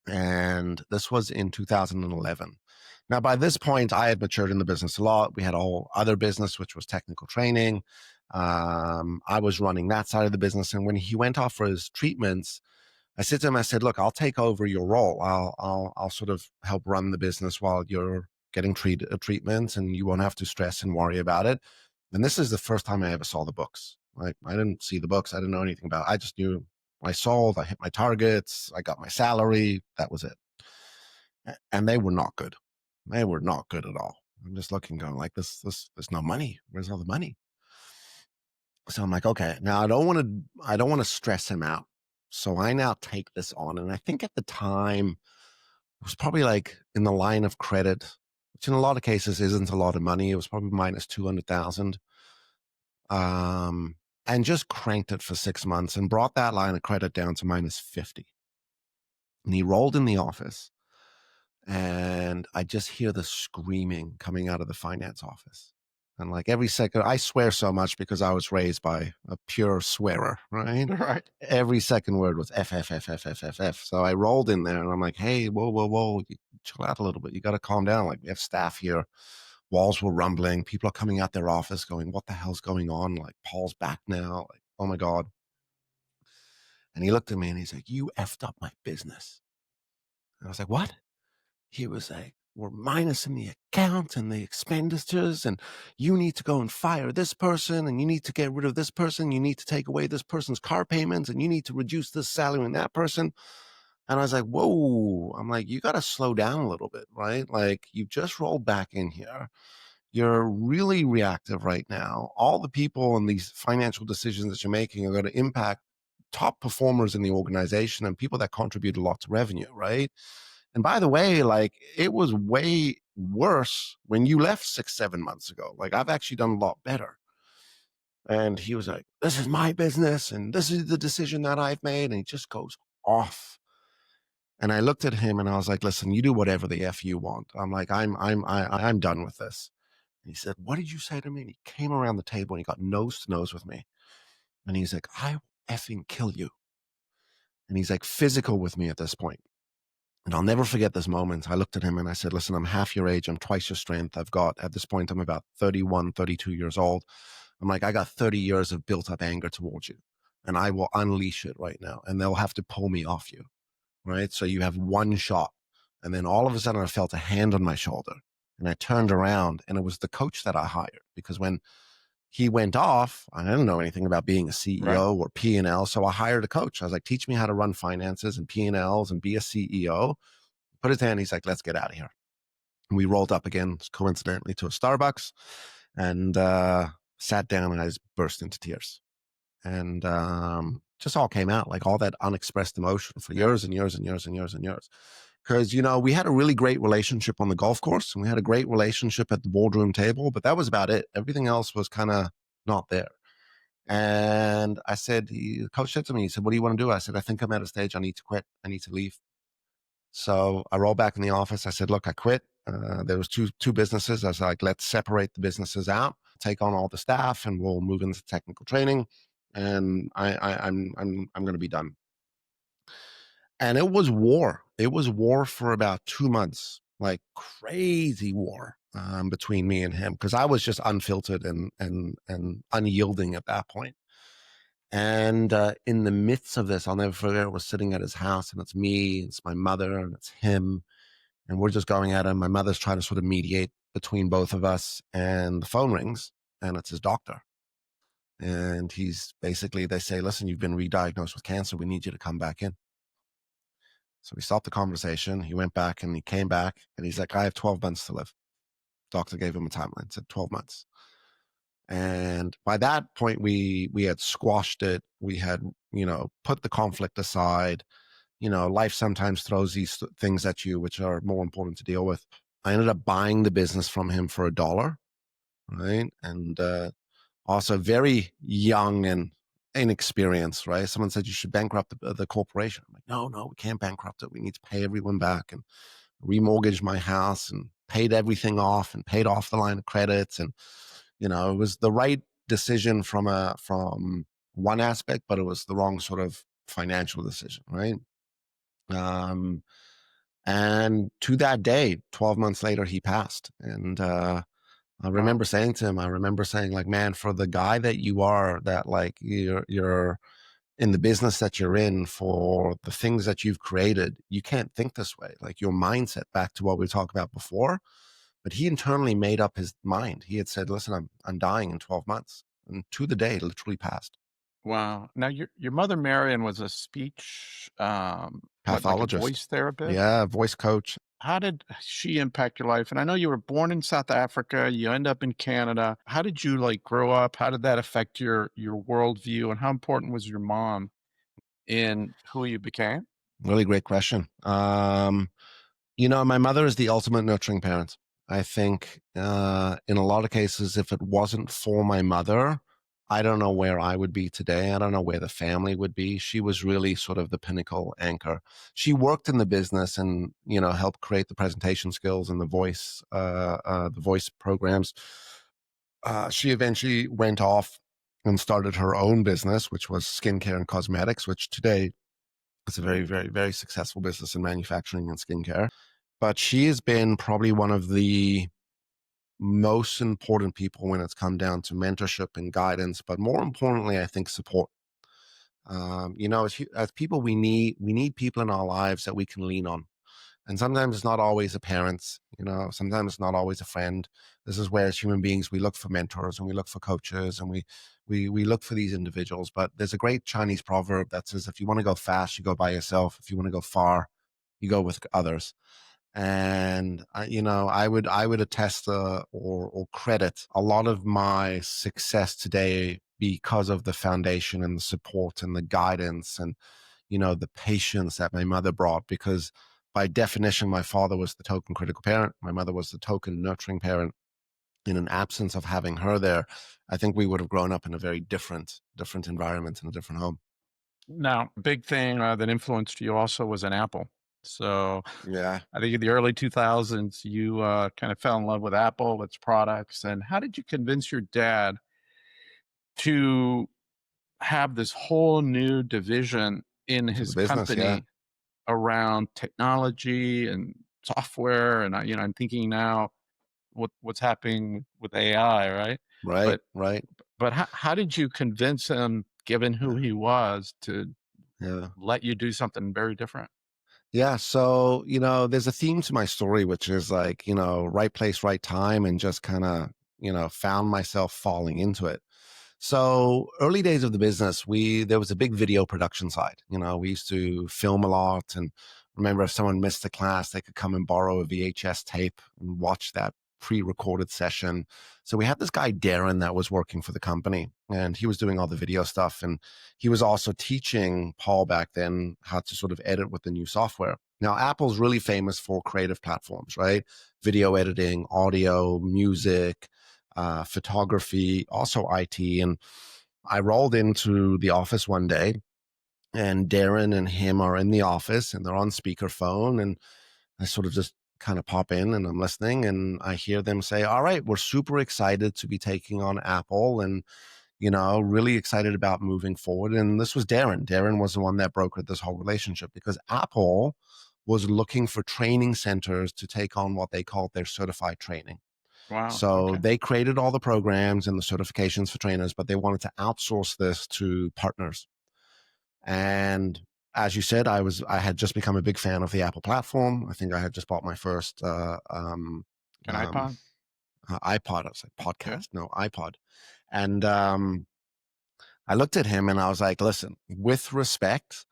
And this was in 2011. Now, by this point, I had matured in the business a lot. We had a whole other business, which was technical training. I was running that side of the business. And when he went off for his treatments, I said to him, I said, look, I'll take over your role. I'll sort of help run the business while you're getting treatments and you won't have to stress and worry about it. And this is the first time I ever saw the books. Like, I didn't see the books. I didn't know anything about it. I just knew I sold, I hit my targets, I got my salary. That was it. And they were not good. They were not good at all. I'm just looking, going like, this, there's no money. Where's all the money? So I'm like, okay, now I don't want to stress him out. So I now take this on. And I think at the time it was probably like in the line of credit, which in a lot of cases isn't a lot of money. It was probably minus 200,000. And just cranked it for 6 months and brought that line of credit down to minus 50. And he rolled in the office and I just hear the screaming coming out of the finance office. And like every second, I swear so much because I was raised by a pure swearer, right? Right. Every second word was F, F, F, F, F, F, F. So I rolled in there and I'm like, hey, whoa, whoa, whoa, chill out a little bit. You got to calm down. Like, we have staff here. Walls were rumbling. People are coming out their office going, what the hell's going on? Like, Paul's back now. Like, oh my God. And he looked at me and he's like, you effed up my business. And I was like, what? He was like, we're minusing the account and the expenditures, and you need to go and fire this person, and you need to get rid of this person. You need to take away this person's car payments, and you need to reduce this salary in that person. And I was like, whoa. I'm like, you got to slow down a little bit, right? Like, you just rolled back in here. You're really reactive right now. All the people and these financial decisions that you're making are going to impact top performers in the organization and people that contribute a lot to revenue, right? And by the way, like, it was way worse when you left 6-7 months ago. Like, I've actually done a lot better. And he was like, this is my business and this is the decision that I've made. And he just goes off. And I looked at him and I was like, listen, you do whatever the F you want. I'm like, I'm done with this. And he said, what did you say to me? And he came around the table and he got nose to nose with me. And he's like, I will effing kill you. And he's like physical with me at this point. And I'll never forget this moment. I looked at him and I said, listen, I'm half your age. I'm twice your strength. I've got, at this point, I'm about 31, 32 years old. I'm like, I got 30 years of built up anger towards you. And I will unleash it right now. And they'll have to pull me off you. Right. So you have one shot. And then all of a sudden I felt a hand on my shoulder. And I turned around and it was the coach that I hired, because when he went off, I didn't know anything about being a CEO or P&L. So I hired a coach. I was like, teach me how to run finances and P&Ls and be a CEO. Put his hand. He's like, let's get out of here. And we rolled up again, coincidentally, to a Starbucks and sat down and I just burst into tears. And just all came out, like all that unexpressed emotion for years and years and years and years and years. Because, we had a really great relationship on the golf course and we had a great relationship at the boardroom table, but that was about it. Everything else was kind of not there. And I said, the coach said to me, he said, what do you want to do? I said, I think I'm at a stage. I need to quit. I need to leave. So I rolled back in the office. I said, look, I quit. There was two businesses. I was like, let's separate the businesses out, take on all the staff, and we'll move into technical training. And I'm going to be done. And it was war. It was war for about 2 months, like crazy war between me and him, because I was just unfiltered and unyielding at that point. And in the midst of this, I'll never forget, I was sitting at his house and it's me, it's my mother, and it's him. and we're just going at him. My mother's trying to sort of mediate between both of us, and the phone rings, and it's his doctor. And he's basically, they say, listen, you've been re-diagnosed with cancer. We need you to come back in. So we stopped the conversation. He went back and he came back and he's like, I have 12 months to live. Doctor gave him a timeline, said 12 months. And by that point, we had squashed it. We had, put the conflict aside. Life sometimes throws these things at you, which are more important to deal with. I ended up buying the business from him for $1, right? And also very young and inexperienced, right? Someone said you should bankrupt the corporation. I'm like, no, we can't bankrupt it. We need to pay everyone back, and remortgaged my house and paid everything off and paid off the line of credits. And, it was the right decision from one aspect, but it was the wrong sort of financial decision, right? And to that day, 12 months later, he passed. And I remember Wow. saying to him, like, man, for the guy that you are, that like you're in the business that you're in, for the things that you've created, you can't think this way. Like your mindset, back to what we talked about before. But he internally made up his mind. He had said, listen, I'm dying in 12 months. And to the day, literally passed. Wow. Now your mother Marion was a speech, like a Pathologist. voice therapist? Yeah, voice coach. How did she impact your life? And I know you were born in South Africa, you end up in Canada. How did you like grow up? How did that affect your worldview? And how important was your mom in who you became? Really great question. My mother is the ultimate nurturing parent. I think in a lot of cases, if it wasn't for my mother, I don't know where I would be today. I don't know where the family would be. She was really sort of the pinnacle anchor. She worked in the business and, helped create the presentation skills and the voice programs. She eventually went off and started her own business, which was skincare and cosmetics, which today is a very, very, very successful business in manufacturing and skincare. But she has been probably one of the most important people when it's come down to mentorship and guidance, but more importantly, I think support. As people, we need people in our lives that we can lean on. And sometimes it's not always a parent, sometimes it's not always a friend. This is where, as human beings, we look for mentors and we look for coaches, and we look for these individuals. But there's a great Chinese proverb that says, if you want to go fast, you go by yourself. If you want to go far, you go with others. And I would attest or credit a lot of my success today because of the foundation and the support and the guidance and the patience that my mother brought. Because by definition, my father was the token critical parent, my mother was the token nurturing parent. In an absence of having her there, I think we would have grown up in a very different environment and a different home. Now, big thing that influenced you also was an Apple. So Yeah, I think in the early 2000s, you kind of fell in love with Apple, its products. And how did you convince your dad to have this whole new division in to the his business. Yeah, company around technology and software? And I'm thinking now what's happening with AI, right? right, But right. how did you convince him, given who Yeah, he was, to yeah. let you do something very different? Yeah, so, there's a theme to my story, which is like, right place, right time, and just kind of, found myself falling into it. So early days of the business, there was a big video production side. We used to film a lot, and remember, if someone missed a class, they could come and borrow a VHS tape and watch that pre-recorded session. So we had this guy Darren that was working for the company, and he was doing all the video stuff, and he was also teaching Paul back then how to sort of edit with the new software. Now, Apple's really famous for creative platforms, right? Video editing, audio, music, photography, also IT. And I rolled into the office one day, and Darren and him are in the office and they're on speakerphone. And I sort of just kind of pop in and I'm listening, and I hear them say, all right, we're super excited to be taking on Apple, and, really excited about moving forward. And this was Darren. Darren was the one that brokered this whole relationship, because Apple was looking for training centers to take on what they called their certified training. Wow. So Okay. they created all the programs and the certifications for trainers, but they wanted to outsource this to partners. And as you said, I had just become a big fan of the Apple platform. I think I had just bought my first An um, iPod? iPod. I was like Yeah. podcast, no iPod, and I looked at him and I was like, listen, with respect,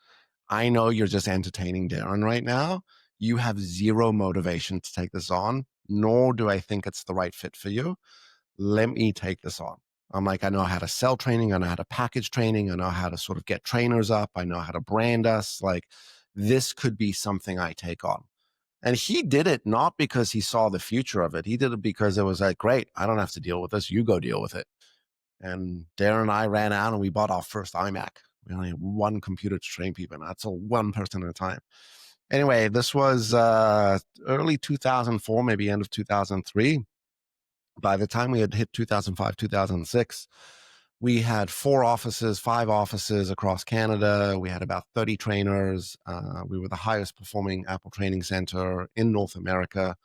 I know you're just entertaining Darren right now. You have zero motivation to take this on, nor do I think it's the right fit for you. Let me take this on. I'm like, I know how to sell training. I know how to package training. I know how to sort of get trainers up. I know how to brand us. Like, this could be something I take on. And he did it not because he saw the future of it. He did it because it was like, great, I don't have to deal with this. You go deal with it. And Darren and I ran out and we bought our first iMac. We only had one computer to train people, and that's all one person at a time. Anyway, this was early 2004, maybe end of 2003. By the time we had hit 2005, 2006, we had 5 offices across Canada. We had about 30 trainers. We were the highest performing Apple training center in North America,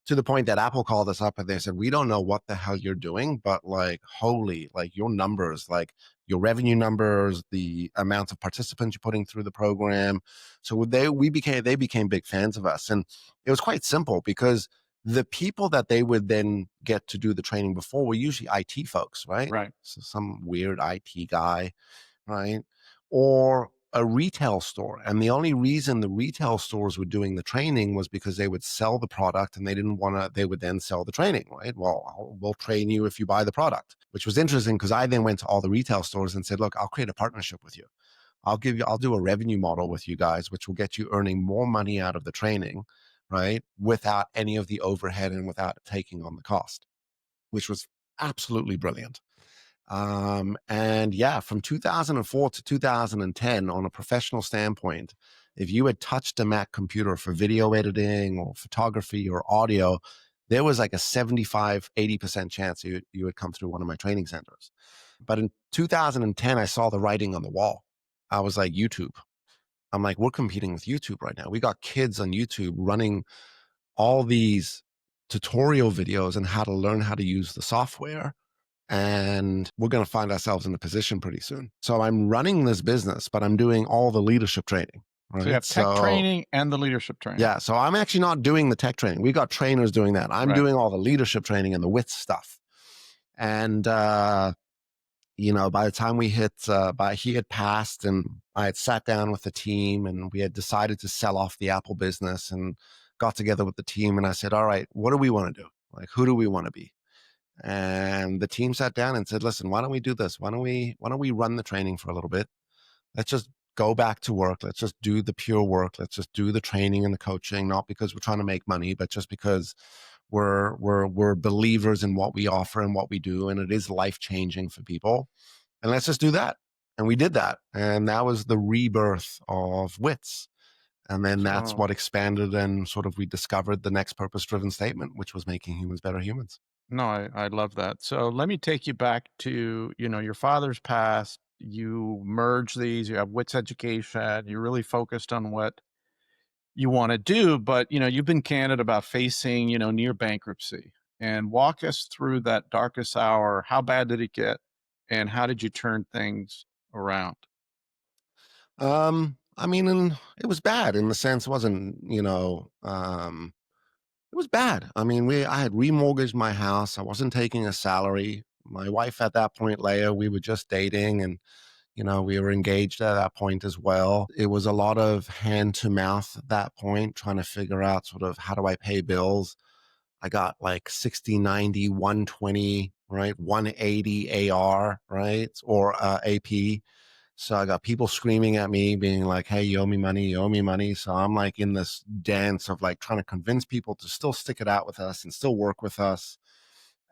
to the point that Apple called us up and they said, we don't know what the hell you're doing, but like, holy, like your numbers, like your revenue numbers, the amount of participants you're putting through the program. So they became big fans of us. And it was quite simple because the people that they would then get to do the training before were usually IT folks, right? Right. So some weird IT guy, right? Or a retail store. And the only reason the retail stores were doing the training was because they would sell the product and they didn't want to, they would then sell the training, right? Well, we'll train you if you buy the product, which was interesting because I then went to all the retail stores and said, look, I'll create a partnership with you. I'll do a revenue model with you guys, which will get you earning more money out of the training, right? Without any of the overhead and without taking on the cost, which was absolutely brilliant. And yeah, from 2004 to 2010, on a professional standpoint, if you had touched a Mac computer for video editing or photography or audio, there was like a 75, 80% chance you would come through one of my training centers. But in 2010, I saw the writing on the wall. I was like, YouTube. I'm like, we're competing with YouTube right now. We got kids on YouTube running all these tutorial videos on how to learn how to use the software, and we're going to find ourselves in a position pretty soon. So I'm running this business, but I'm doing all the leadership training, So you right? have tech So training and the leadership training. yeah, so I'm actually not doing the tech training. We got trainers doing that. I'm Right. doing all the leadership training and the Witz stuff. And by the time he had passed and I had sat down with the team and we had decided to sell off the Apple business and got together with the team and I said, all right, what do we want to do? Like, who do we want to be? And the team sat down and said, listen, why don't we do this? Why don't we run the training for a little bit? Let's just go back to work. Let's just do the pure work. Let's just do the training and the coaching, not because we're trying to make money, but just because we're believers in what we offer and what we do. And it is life-changing for people. And let's just do that. And we did that. And that was the rebirth of Witz. And then that's So what expanded and sort of we discovered the next purpose-driven statement, which was making humans better humans. no, I love that. So let me take you back to, your father's past. You merge these, you have Wits education, you're really focused on what you want to do, but you've been candid about facing, near bankruptcy. And walk us through that darkest hour. How bad did it get? And how did you turn things around? I mean, and it was bad in the sense it wasn't, it was bad. I mean, I had remortgaged my house. I wasn't taking a salary. My wife at that point, Leia, we were just dating and, we were engaged at that point as well. It was a lot of hand to mouth at that point, trying to figure out sort of how do I pay bills. I got like 60, 90, 120, right? 180 AR, right? Or AP. So I got people screaming at me, being like, hey, you owe me money, you owe me money. So I'm like in this dance of like trying to convince people to still stick it out with us and still work with us.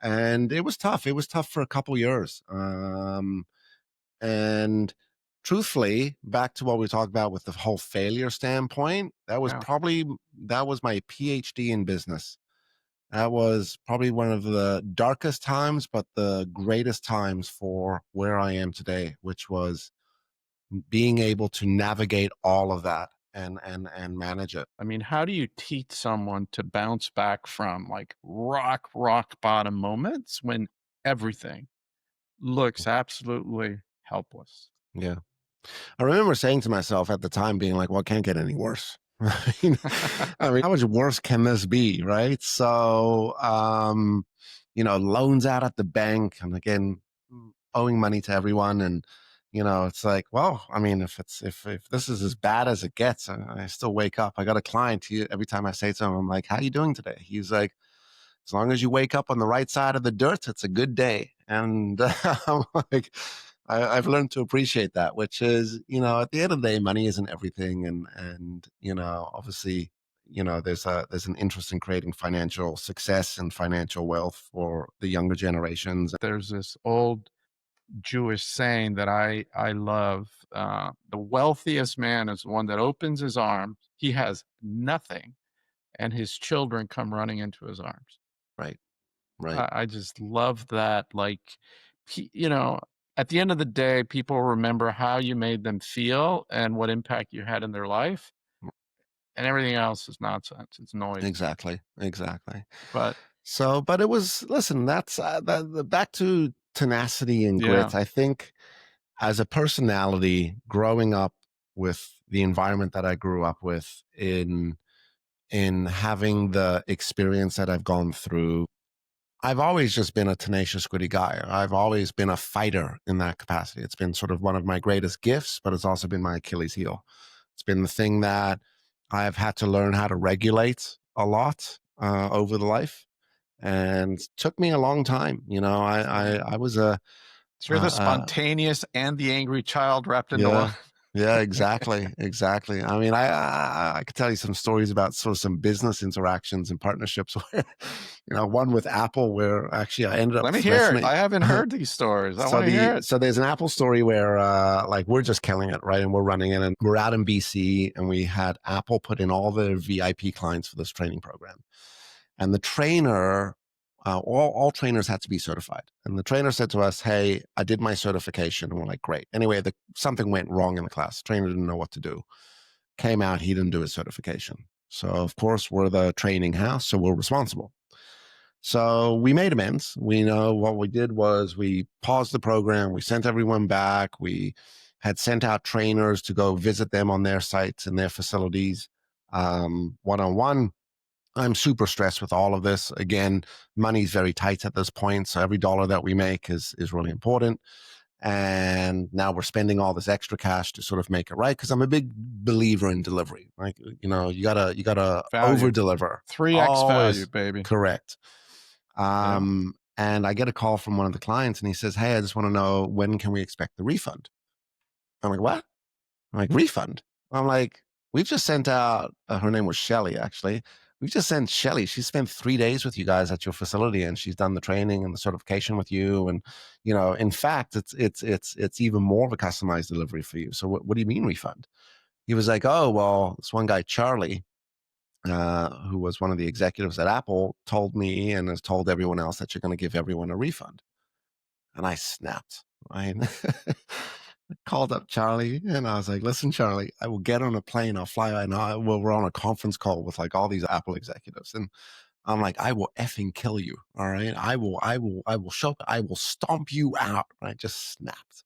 And it was tough. It was tough for a couple years. And truthfully, back to what we talked about with the whole failure standpoint, Yeah. that was my PhD in business. That was probably one of the darkest times, but the greatest times for where I am today, which was being able to navigate all of that and manage it. I mean, how do you teach someone to bounce back from like rock bottom moments when everything looks absolutely helpless? Yeah. I remember saying to myself at the time, being like, well, it can't get any worse. I mean, how much worse can this be? Right. So, loans out at the bank and again, owing money to everyone. And, it's like, well, I mean, if this is as bad as it gets, I still wake up. I got a client every time I say to him, I'm like, how you doing today? He's like, as long as you wake up on the right side of the dirt, it's a good day. And I'm like, I've learned to appreciate that, which is, at the end of the day, money isn't everything. And, obviously, there's an interest in creating financial success and financial wealth for the younger generations. There's this old Jewish saying that I love. The wealthiest man is the one that opens his arms. He has nothing, and his children come running into his arms. Right. Right. I just love that. Like, at the end of the day, people remember how you made them feel and what impact you had in their life, and everything else is nonsense. It's noise. Exactly. Exactly. But So, but it was, listen, that's back to tenacity and yeah, grit. I think as a personality growing up with the environment that I grew up with in having the experience that I've gone through, I've always just been a tenacious, gritty guy. I've always been a fighter in that capacity. It's been sort of one of my greatest gifts, but it's also been my Achilles heel. It's been the thing that I've had to learn how to regulate a lot over the life, and took me a long time. I was so you're the uh, spontaneous and the angry child wrapped into one. yeah. Yeah, exactly. Exactly. I mean, I could tell you some stories about sort of some business interactions and partnerships where, one with Apple where actually I ended up Let me hear it. threatening. I haven't heard these stories. I want to hear it. So there's an Apple story where like we're just killing it, right? And we're running it and we're out in BC and we had Apple put in all the VIP clients for this training program. And the trainer, all trainers had to be certified. And the trainer said to us, hey, I did my certification. And we're like, great. Anyway, something went wrong in the class. The trainer didn't know what to do. Came out, he didn't do his certification. So, of course, we're the training house, so we're responsible. So we made amends. We know what we did was we paused the program. We sent everyone back. We had sent out trainers to go visit them on their sites and their facilities one-on-one. I'm super stressed with all of this. Again, money's very tight at this point, so every dollar that we make is really important. And now we're spending all this extra cash to sort of make it right because I'm a big believer in delivery. Like you gotta Value. over deliver. 3x value, Always baby. correct. Yeah. And I get a call from one of the clients, and he says, "Hey, I just want to know when can we expect the refund?" I'm like, "What?" I'm like, refund. I'm like, we've just sent out, her name was Shelly, actually. We've just sent Shelly. She spent 3 days with you guys at your facility and she's done the training and the certification with you. And, in fact, it's even more of a customized delivery for you. So what do you mean refund? He was like, oh, well, this one guy, Charlie, who was one of the executives at Apple, told me and has told everyone else that you're going to give everyone a refund. And I snapped. Right. Called up Charlie and I was like, listen, Charlie, I will get on a plane. I'll fly. And we're on a conference call with like all these Apple executives. And I'm like, I will effing kill you. All right. I will show up. I will stomp you out. I just snapped.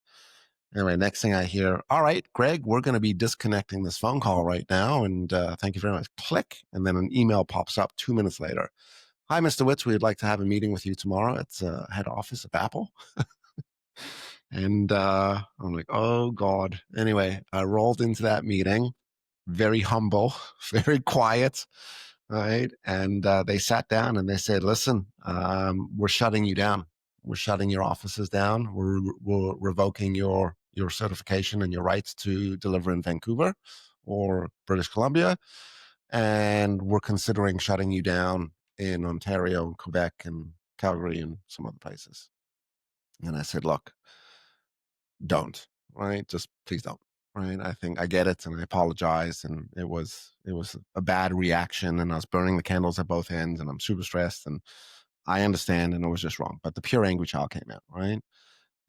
Anyway, next thing I hear, all right, Greg, we're going to be disconnecting this phone call right now. And thank you very much. Click. And then an email pops up 2 minutes later. Hi, Mr. Witz. We'd like to have a meeting with you tomorrow at head office of Apple. And I'm like, oh God. Anyway, I rolled into that meeting, very humble, very quiet, right? And they sat down and they said, listen, we're shutting you down. We're shutting your offices down. We're revoking your certification and your rights to deliver in Vancouver or British Columbia. And we're considering shutting you down in Ontario and Quebec and Calgary and some other places. And I said, look, don't, right? Just please don't, right? I think I get it and I apologize. And it was a bad reaction and I was burning the candles at both ends and I'm super stressed and I understand and it was just wrong. But the pure angry child came out, right?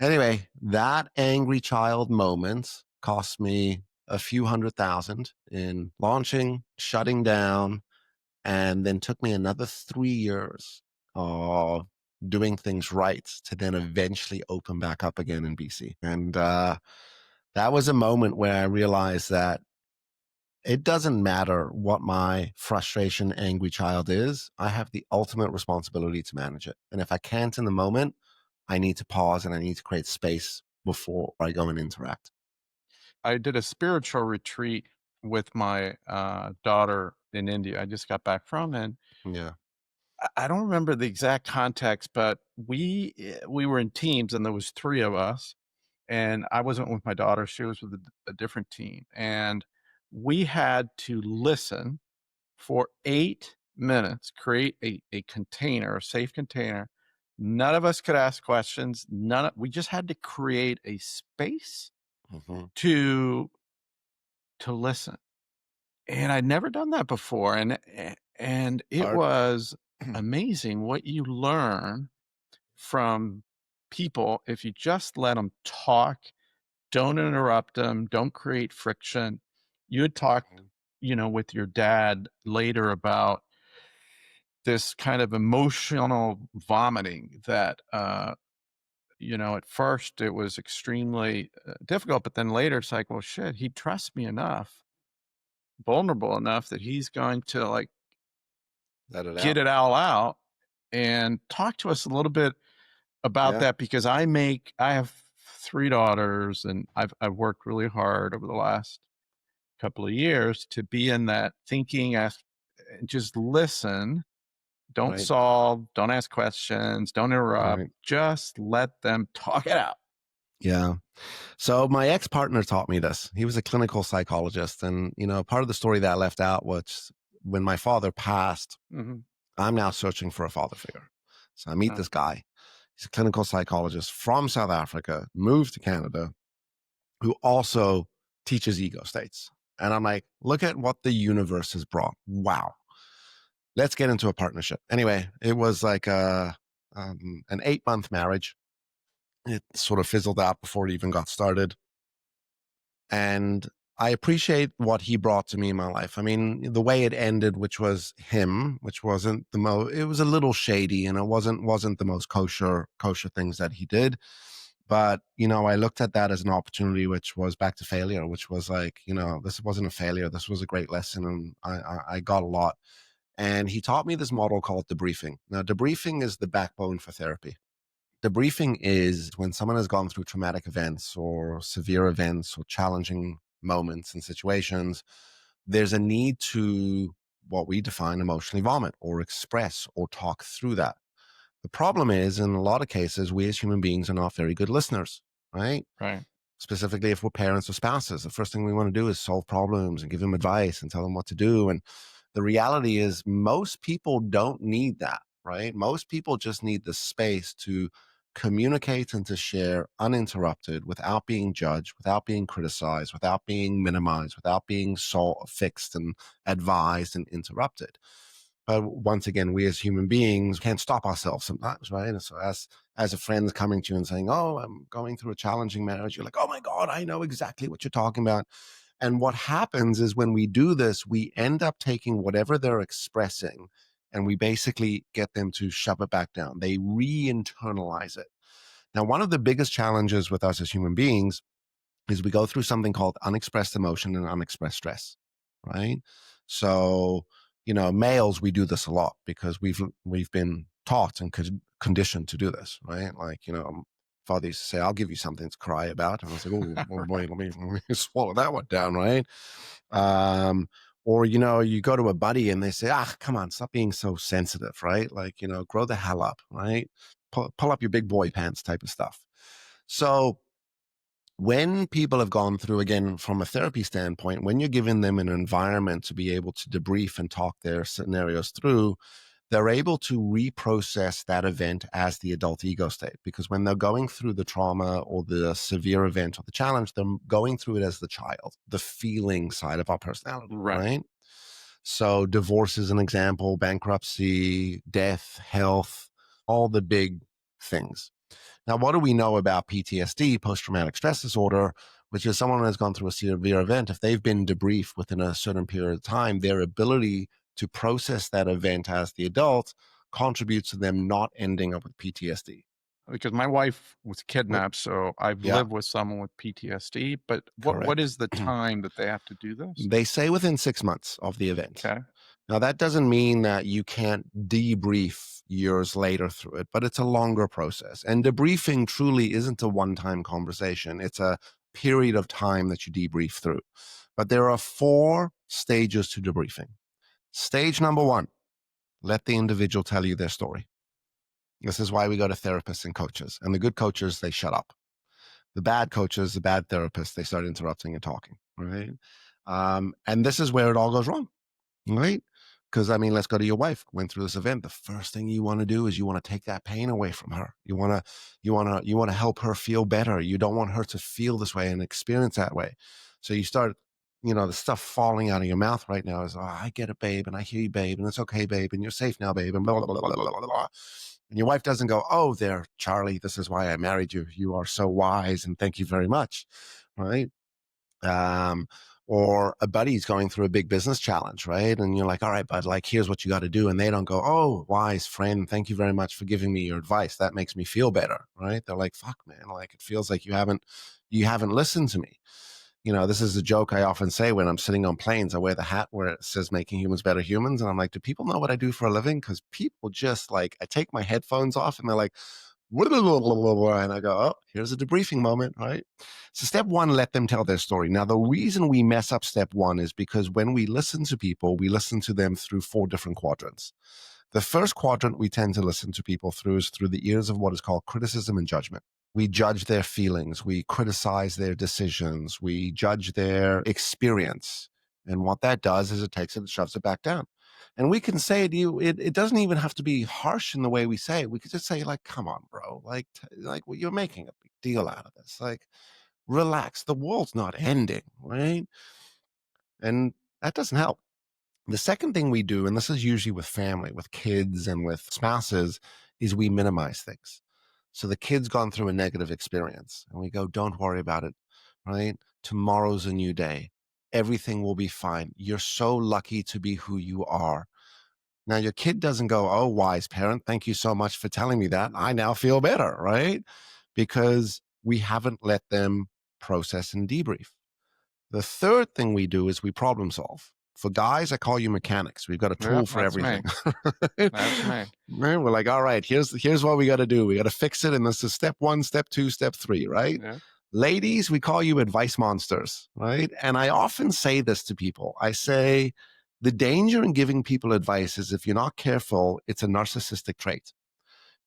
Anyway, that angry child moment cost me a few $100,000 in launching, shutting down, and then took me another 3 years of doing things right to then eventually open back up again in BC. And That was a moment where I realized that it doesn't matter what my frustration, angry child is. I have the ultimate responsibility to manage it. And if I can't in the moment, I need to pause and I need to create space before I go and interact. I did a spiritual retreat with my daughter in India. I just got back from, and Yeah. I don't remember the exact context, but we were in teams, and there was three of us, and I wasn't with my daughter; she was with a different team, and we had to listen for 8 minutes, create a container, a safe container. None of us could ask questions. We just had to create a space Hmm. to listen. And I'd never done that before, and it Art. was amazing what you learn from people if you just let them talk, don't interrupt them, don't create friction. You had talked, with your dad later about this kind of emotional vomiting that, at first it was extremely, difficult, but then later it's like, "Well, shit, he trusts me enough, vulnerable enough that he's going to, like, Let it get out. it all out." And talk to us a little bit about Yeah. that because I have 3 daughters, and I've worked really hard over the last couple of years to be in that thinking as just listen, don't Right. solve, don't ask questions, don't interrupt, Right. just let them talk it out. Yeah. So my ex-partner taught me this. He was a clinical psychologist. And, part of the story that I left out was when my father passed, Mhm. I'm now searching for a father figure. So I meet Uh, this guy. He's a clinical psychologist from South Africa, moved to Canada, who also teaches ego states. And I'm like, look at what the universe has brought. Wow. Let's get into a partnership. Anyway, it was like an 8-month marriage. It sort of fizzled out before it even got started. And I appreciate what he brought to me in my life. I mean, the way it ended, which was him, which wasn't the most, it was a little shady, and it wasn't the most kosher things that he did. But I looked at that as an opportunity, which was back to failure, which was like, this wasn't a failure. This was a great lesson, and I got a lot. And he taught me this model called debriefing. Now, debriefing is the backbone for therapy. Debriefing is when someone has gone through traumatic events or severe events or challenging moments and situations, there's a need to what we define emotionally vomit or express or talk through that. The problem is, in a lot of cases, we as human beings are not very good listeners, right? right. Specifically, if we're parents or spouses, the first thing we want to do is solve problems and give them advice and tell them what to do. And the reality is, most people don't need that, right? Most people just need the space to communicate and to share uninterrupted without being judged, without being criticized, without being minimized, without being fixed and advised and interrupted. But once again, we as human beings can't stop ourselves sometimes, right? And so as a friend coming to you and saying, "Oh, I'm going through a challenging marriage," you're like, "Oh my God, I know exactly what you're talking about." And what happens is when we do this, we end up taking whatever they're expressing and we basically get them to shove it back down. They re-internalize it. Now, one of the biggest challenges with us as human beings is we go through something called unexpressed emotion and unexpressed stress, right? So, males, we do this a lot because we've been taught and conditioned to do this, right? Like, father used to say, "I'll give you something to cry about," and I was like, "Oh, oh boy, let me swallow that one down," right? Um, or you go to a buddy and they say, "Ah, come on, stop being so sensitive," right? Like, grow the hell up, right? Pull up your big boy pants, type of stuff. So when people have gone through, again, from a therapy standpoint, when you're giving them an environment to be able to debrief and talk their scenarios through, they're able to reprocess that event as the adult ego state. Because when they're going through the trauma or the severe event or the challenge, they're going through it as the child, the feeling side of our personality, Right. right? So divorce is an example, bankruptcy, death, health, all the big things. Now, what do we know about PTSD, post traumatic stress disorder, which is someone who has gone through a severe event? If they've been debriefed within a certain period of time, their ability to process that event as the adult contributes to them not ending up with PTSD. Because my wife was Mm, kidnapped, so I've yeah, lived with someone with PTSD, but what correct. is the time that they have to do this? They say within 6 months of the event. Okay. Now, that doesn't mean that you can't debrief years later through it, but it's a longer process. And debriefing truly isn't a one time conversation, it's a period of time that you debrief through. But there are 4 stages to debriefing. Stage number 1, let the individual tell you their story. This is why we go to therapists and coaches. And the good coaches, they shut up. The bad coaches, the bad therapists, they start interrupting and talking, right? And this is where it all goes wrong, right? Because I mean, let's go to your wife. Went through this event. The first thing you want to do is you want to take that pain away from her. You want to help her feel better. You don't want her to feel this way and experience that way. So you start, the stuff falling out of your mouth right now is, oh, I get it, babe, and I hear you, babe, and it's okay, babe, and you're safe now, babe, and blah blah blah blah blah blah blah. And your wife doesn't go, oh, there, Charlie, this is why I married you. You are so wise, and thank you very much, right? um, or a buddy's going through a big business challenge, right? And you're like, all right, bud, like, here's what you got to do. And they don't go, oh, wise friend, thank you very much for giving me your advice. That makes me feel better, right? They're like, fuck, man, like, it feels like you haven't listened to me. This is a joke I often say when I'm sitting on planes. I wear the hat where it says making humans better humans. And I'm like, do people know what I do for a living? Because people just like, I take my headphones off and they're like, and I go, oh, here's a debriefing moment, right? So step 1, let them tell their story. Now, the reason we mess up step 1 is because when we listen to people, we listen to them through 4 different quadrants. The first quadrant we tend to listen to people through is through the ears of what is called criticism and judgment. We judge their feelings, we criticize their decisions, we judge their experience. And what that does is it takes it and shoves it back down. And we can say to you, it doesn't even have to be harsh in the way we say it. We could just say, like, come on, bro. Like well, you're making a big deal out of this. Like, relax. The world's not ending, right? And that doesn't help. The second thing we do, and this is usually with family, with kids and with spouses, is we minimize things. So the kid's gone through a negative experience and we go, don't worry about it, right? Tomorrow's a new day. Everything will be fine. You're so lucky to be who you are. Now, your kid doesn't go, oh, wise parent, thank you so much for telling me that. I now feel better, right? Because we haven't let them process and debrief. The third thing we do is we problem solve. For guys, I call you mechanics. We've got a Yeah, tool for that's me. everything. That's me. Right? We're like, all right, here's what we got to do. We got to fix it. And this is step 1, step 2, step 3, right? Yeah. Ladies, we call you advice monsters, right? And I often say this to people. I say, the danger in giving people advice is if you're not careful, it's a narcissistic trait.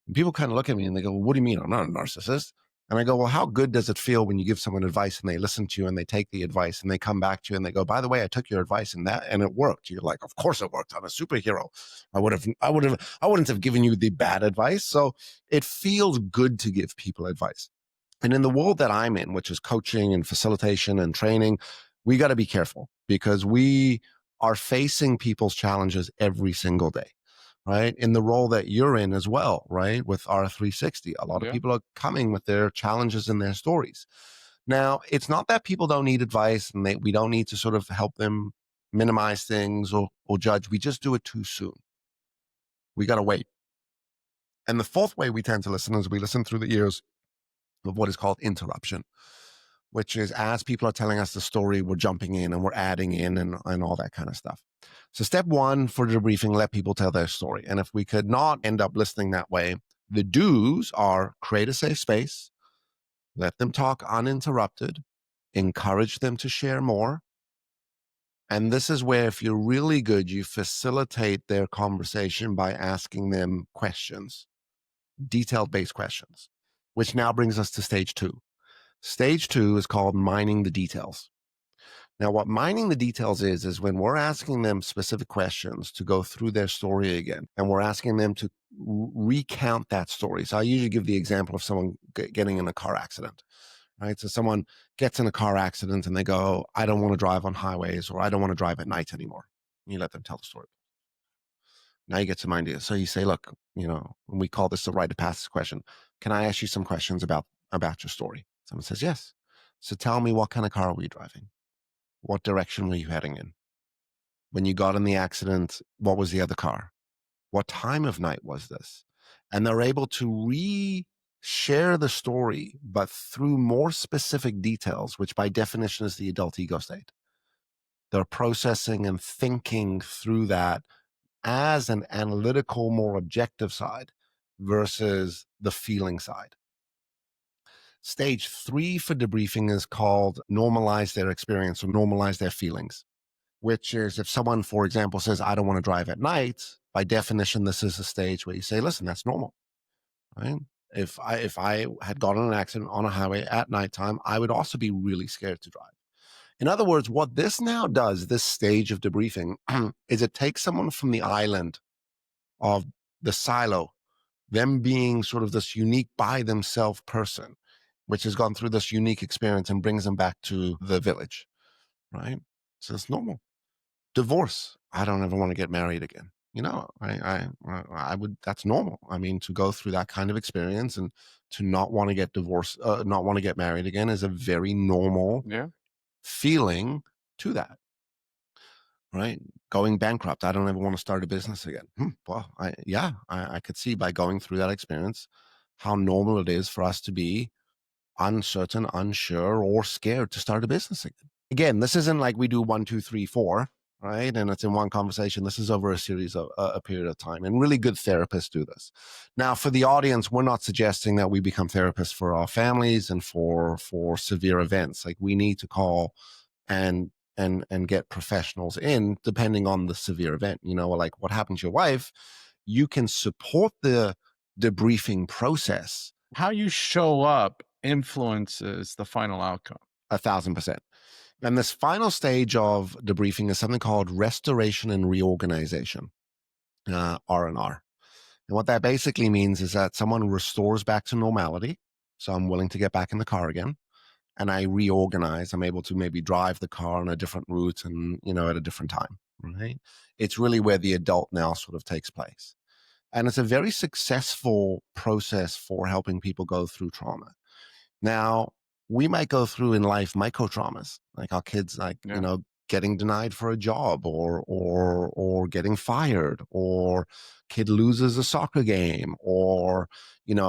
And people kind of look at me and they go, well, what do you mean? I'm not a narcissist. And I go, well, how good does it feel when you give someone advice and they listen to you and they take the advice and they come back to you and they go, by the way, I took your advice and it worked. You're like, of course it worked. I'm a superhero. I wouldn't have given you the bad advice. So it feels good to give people advice. And in the world that I'm in, which is coaching and facilitation and training, we got to be careful because we are facing people's challenges every single day, right? In the role that you're in as well, right? With R360, a lot of Yeah. people are coming with their challenges and their stories. Now, it's not that people don't need advice and we don't need to sort of help them minimize things or judge. We just do it too soon. We got to wait. And the fourth way we tend to listen is we listen through the ears of what is called interruption, which is as people are telling us the story, we're jumping in and we're adding in and all that kind of stuff. So step 1 for debriefing, let people tell their story. And if we could not end up listening that way, the do's are create a safe space, let them talk uninterrupted, encourage them to share more. And this is where, if you're really good, you facilitate their conversation by asking them questions, detailed based questions, which now brings us to stage 2. Stage 2 is called mining the details. Now, what mining the details is when we're asking them specific questions to go through their story again, and we're asking them to recount that story. So I usually give the example of someone getting in a car accident, right? So someone gets in a car accident and they go, I don't want to drive on highways, or I don't want to drive at night anymore. And you let them tell the story. Now you get some ideas. So you say, look, we call this the rite of passage question. Can I ask you some questions about your story? Someone says, yes. So tell me, what kind of car were you driving? What direction were you heading in? When you got in the accident, what was the other car? What time of night was this? And they're able to share the story, but through more specific details, which by definition is the adult ego state. They're processing and thinking through that as an analytical, more objective side versus the feeling side. Stage 3 for debriefing is called normalize their experience or normalize their feelings, which is if someone, for example, says, I don't want to drive at night, by definition, this is a stage where you say, listen, that's normal, right? If I had gotten in an accident on a highway at nighttime, I would also be really scared to drive. In other words, what this now does, this stage of debriefing, is it takes someone from the island of the silo, them being sort of this unique by themselves person, which has gone through this unique experience, and brings them back to the village, right? So it's normal. Divorce. I don't ever want to get married again. I would, that's normal. I mean, to go through that kind of experience and to not want to get divorced, not want to get married again is a very normal Yeah. feeling to that, right? Going bankrupt. I don't ever want to start a business again. Well, I could see by going through that experience how normal it is for us to be uncertain, unsure, or scared to start a business again. Again, this isn't like we do 1, 2, 3, 4, right? And it's in one conversation. This is over a series of a period of time, and really good therapists do this. Now, for the audience, we're not suggesting that we become therapists for our families and for severe events. Like, we need to call and get professionals in, depending on the severe event. Like what happened to your wife, you can support the debriefing process. How you show up influences the final outcome. 1,000%. And this final stage of debriefing is something called restoration and reorganization, R&R. And what that basically means is that someone restores back to normality. So I'm willing to get back in the car again, and I reorganize. I'm able to maybe drive the car on a different route and, at a different time, right? It's really where the adult now sort of takes place. And it's a very successful process for helping people go through trauma. Now, we might go through in life micro traumas, like our kids, getting denied for a job, or getting fired, or kid loses a soccer game, or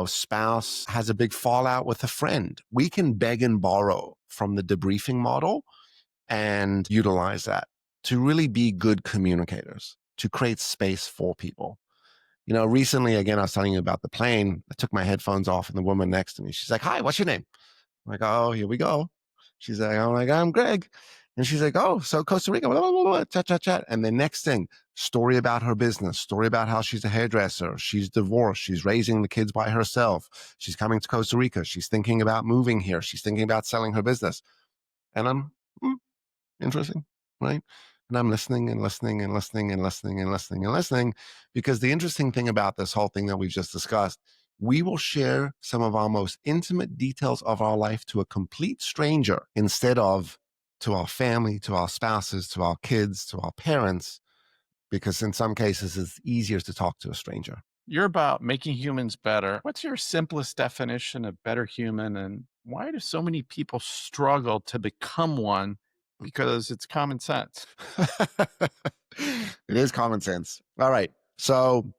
spouse has a big fallout with a friend. We can beg and borrow from the debriefing model and utilize that to really be good communicators, to create space for people. Recently, again, I was telling you about the plane. I took my headphones off, and the woman next to me, she's like, hi, what's your name? I'm like, oh, here we go. She's like, I'm Greg. And she's like, oh, so Costa Rica, blah, blah, blah, blah, chat, chat, chat. And the next thing, story about her business, story about how she's a hairdresser. She's divorced. She's raising the kids by herself. She's coming to Costa Rica. She's thinking about moving here. She's thinking about selling her business. And I'm, interesting, right? And I'm listening and listening and listening and listening and listening and listening, because the interesting thing about this whole thing that we've just discussed, we will share some of our most intimate details of our life to a complete stranger instead of to our family, to our spouses, to our kids, to our parents, because in some cases it's easier to talk to a stranger. You're about making humans better. What's your simplest definition of better human, and why do so many people struggle to become one? Because it's common sense. It is common sense. All right. So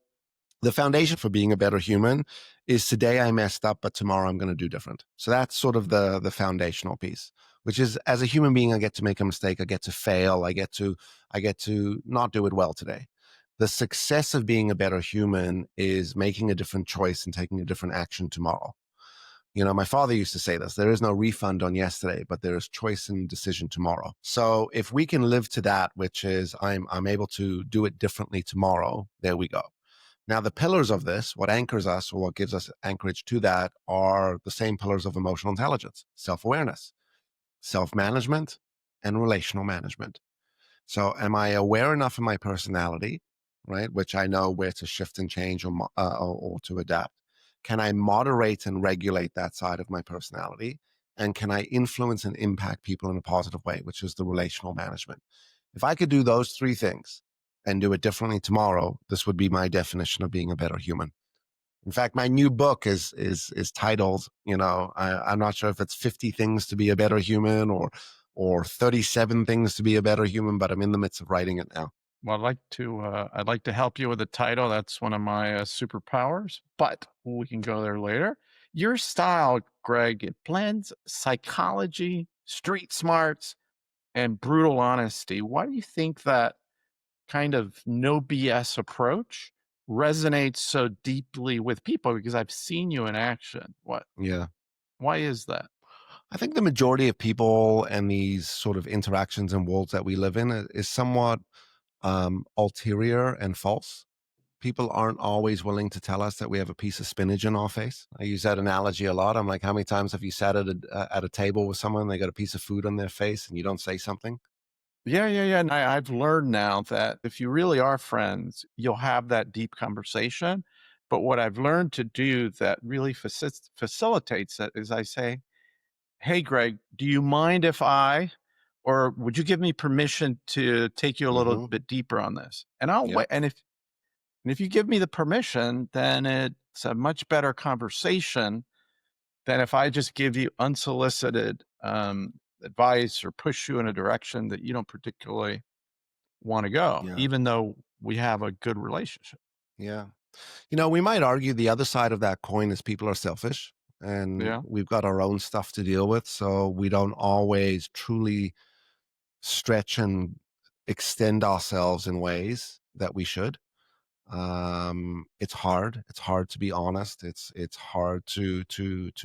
the foundation for being a better human is today I messed up, but tomorrow I'm going to do different. So that's sort of the foundational piece, which is, as a human being, I get to make a mistake. I get to fail. I get to not do it well today. The success of being a better human is making a different choice and taking a different action tomorrow. My father used to say this: there is no refund on yesterday, but there is choice and decision tomorrow. So if we can live to that, which is I'm able to do it differently tomorrow, there we go. Now, the pillars of this, what anchors us or what gives us anchorage to that, are the same pillars of emotional intelligence: self-awareness, self-management, and relational management. So am I aware enough of my personality, right, which I know where to shift and change or to adapt? Can I moderate and regulate that side of my personality? And can I influence and impact people in a positive way, which is the relational management? If I could do those 3 things and do it differently tomorrow, this would be my definition of being a better human. In fact, my new book is titled, I'm not sure if it's 50 things to be a better human or 37 things to be a better human, but I'm in the midst of writing it now. Well, I'd like to help you with the title. That's one of my superpowers, but we can go there later. Your style, Greg, it blends psychology, street smarts, and brutal honesty. Why do you think that kind of no BS approach resonates so deeply with people? Because I've seen you in action. Yeah. Why is that? I think the majority of people and these sort of interactions and worlds that we live in is somewhat ulterior and false. People aren't always willing to tell us that we have a piece of spinach in our face. I use that analogy a lot. I'm like, how many times have you sat at a table with someone, they got a piece of food on their face and you don't say something? Yeah, yeah, yeah. And I've learned now that if you really are friends, you'll have that deep conversation. But what I've learned to do that really facilitates it is I say, "Hey, Greg, do you mind if or would you give me permission to take you a little Hmm. bit deeper on this?" And I'll Yep. wait. And if you give me the permission, then it's a much better conversation than if I just give you unsolicited advice or push you in a direction that you don't particularly want to go, Yeah. even though we have a good relationship. Yeah. We might argue the other side of that coin is people are selfish and Yeah. we've got our own stuff to deal with. So we don't always truly stretch and extend ourselves in ways that we should. It's hard. It's hard to be honest. It's hard to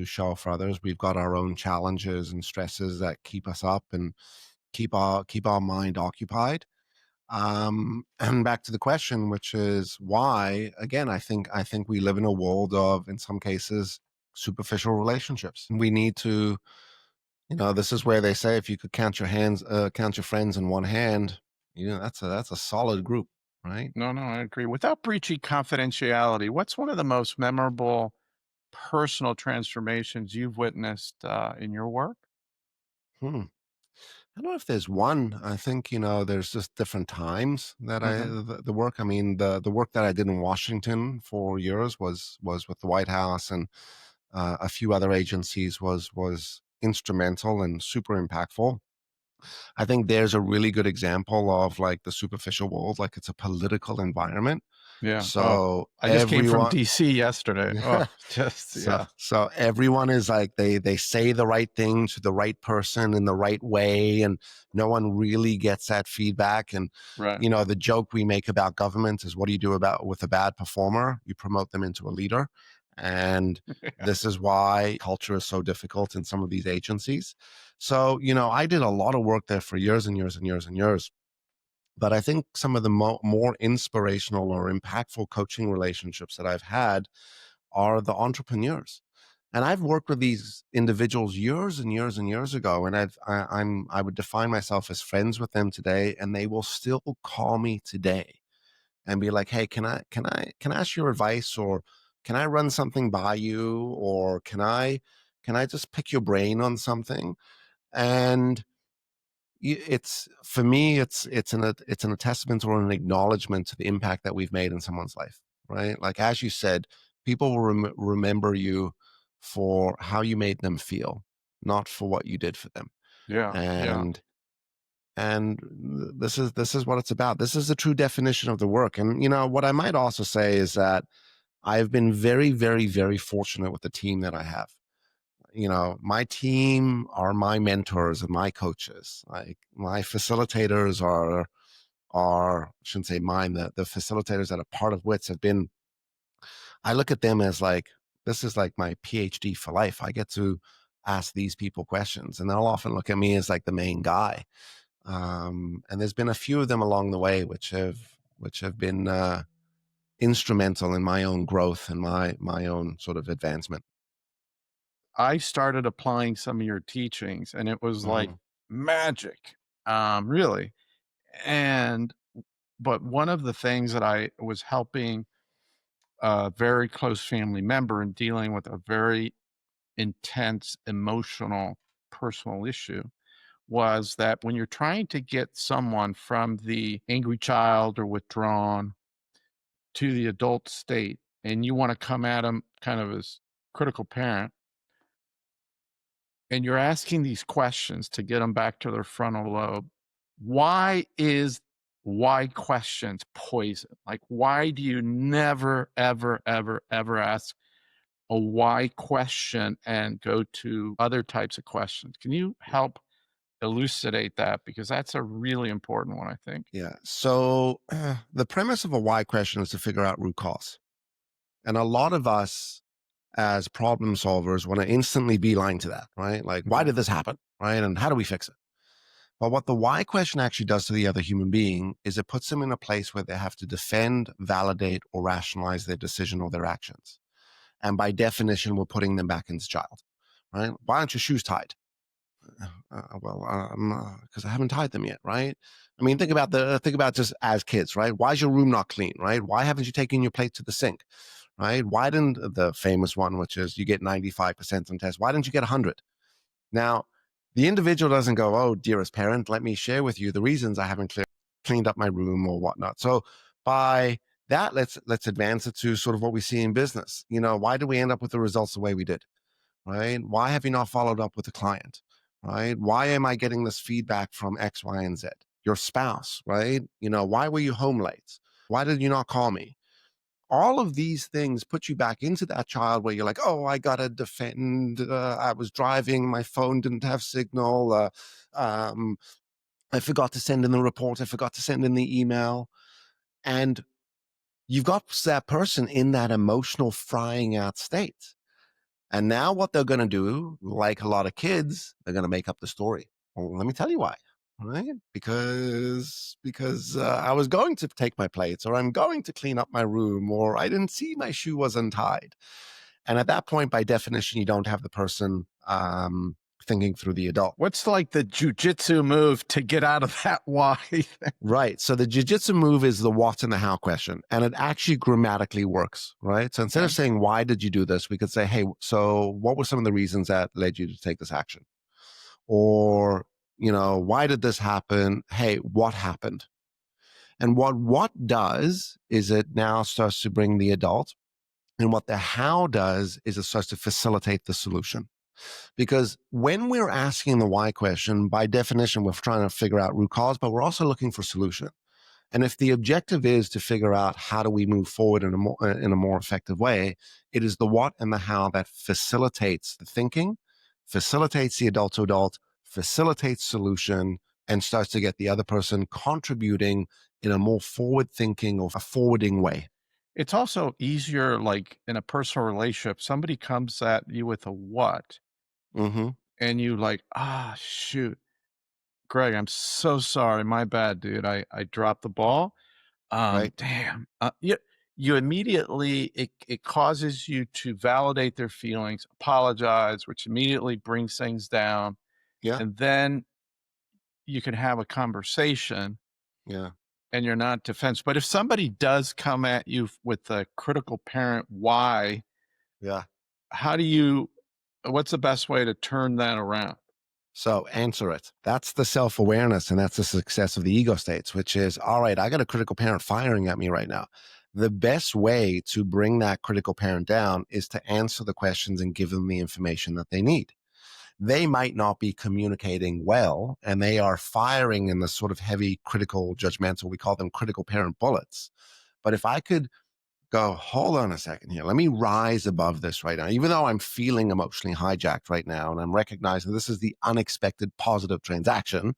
show for others. We've got our own challenges and stresses that keep us up and keep our mind occupied. And back to the question, which is why, again, I think we live in a world of, in some cases, superficial relationships. We need to, this is where they say if you could count your friends in one hand, that's a solid group, right? No, no, I agree. Without breaching confidentiality, what's one of the most memorable personal transformations you've witnessed in your work? Hmm. I don't know if there's one. I think, there's just different times that Hmm. the work. I mean, the work that I did in Washington for years was with the White House and a few other agencies was instrumental and super impactful. I think there's a really good example of like the superficial world, like it's a political environment. Yeah. Oh, So I just came from everyone, DC yesterday. Oh, just so yeah. so everyone is like they say the right thing to the right person in the right way, and no one really gets that feedback. And Right. the joke we make about government is, what do you do about with a bad performer? You promote them into a leader. And Yeah. this is why culture is so difficult in some of these agencies. So I did a lot of work there for years and years and years and years. But I think some of the more inspirational or impactful coaching relationships that I've had are the entrepreneurs. And I've worked with these individuals years and years and years ago, and I would define myself as friends with them today, and they will still call me today and be like, "Hey, can I ask your advice, or can I run something by you, or can I just pick your brain on something?" And it's for me, it's an testament or an acknowledgement to the impact that we've made in someone's life, right? Like as you said, people will remember you for how you made them feel, not for what you did for them. Yeah. Yeah. And and this is what it's about. This is the true definition of the work. And what I might also say is that I've been very, very, very fortunate with the team that I have. My team are my mentors and my coaches. Like my facilitators are I shouldn't say mine, the facilitators that are part of Witz have been, I look at them as like, this is like my PhD for life. I get to ask these people questions, and they'll often look at me as like the main guy. And there's been a few of them along the way which have been instrumental in my own growth and my own sort of advancement. I started applying some of your teachings and it was like Hmm. magic. Really. And but one of the things that I was helping a very close family member in dealing with a very intense emotional personal issue was that when you're trying to get someone from the angry child or withdrawn to the adult state and you want to come at them kind of as critical parent and you're asking these questions to get them back to their frontal lobe, why is why questions poison? Like, why do you never, ever, ever, ever ask a why question and go to other types of questions. Can you help elucidate that? Because that's a really important one, I think. Yeah. So the premise of a why question is to figure out root cause. And a lot of us as problem solvers want to instantly beeline to that, right? Like, why did this happen? Right. And how do we fix it? But what the why question actually does to the other human being is it puts them in a place where they have to defend, validate, or rationalize their decision or their actions. And by definition, we're putting them back into child, right? Why aren't your shoes tied? Because I haven't tied them yet, right? I mean, think about just as kids, right? Why is your room not clean, right? Why haven't you taken your plate to the sink, right? Why didn't the famous one, which is you get 95% on tests, why didn't you get 100? Now, the individual doesn't go, oh, dearest parent, let me share with you the reasons I haven't cleaned up my room or whatnot. So by that, let's advance it to sort of what we see in business. You know, why do we end up with the results the way we did? Right? Why have you not followed up with the client? Right? Why am I getting this feedback from X, Y, and Z? Your spouse, right? You know, why were you home late? Why did you not call me? All of these things put you back into that child where you're like, oh, I got to defend. I was driving. My phone didn't have signal. I forgot to send in the report. I forgot to send in the email. And you've got that person in that emotional frying out state. And now what they're going to do, like a lot of kids, they're going to make up the story. Well, let me tell you why. Right? Because I was going to take my plates, or I'm going to clean up my room, or I didn't see my shoe was untied. And at that point, by definition, you don't have the person thinking through the adult. What's like the jujitsu move to get out of that why? Right. So the jiu-jitsu move is the what and the how question, and it actually grammatically works, right? So instead of saying, why did you do this? We could say, hey, so what were some of the reasons that led you to take this action? Or, you know, why did this happen? Hey, what happened? And what does is it now starts to bring the adult. And what the how does is it starts to facilitate the solution. Because when we're asking the why question, by definition, we're trying to figure out root cause, but we're also looking for solution. And if the objective is to figure out how do we move forward in a more effective way, it is the what and the how that facilitates the thinking, facilitates the adult to adult, facilitates solution, and starts to get the other person contributing in a more forward thinking or a forwarding way. It's also easier, like in a personal relationship, somebody comes at you with a what, Mm-hmm. and you like, ah, shoot, Greg, I'm so sorry. My bad, dude. I dropped the ball. Right? Damn. You immediately, it causes you to validate their feelings, apologize, which immediately brings things down. Yeah. And then you can have a conversation Yeah. and you're not defensive. But if somebody does come at you with a critical parent, why, Yeah. how do you, what's the best way to turn that around? So answer it. That's the self-awareness, and that's the success of the ego states, which is, all right, I got a critical parent firing at me right now. The best way to bring that critical parent down is to answer the questions and give them the information that they need. They might not be communicating well, and they are firing in the sort of heavy critical judgmental, we call them critical parent bullets. But if I could go, hold on a second here. Let me rise above this right now. Even though I'm feeling emotionally hijacked right now, and I'm recognizing this is the unexpected positive transaction,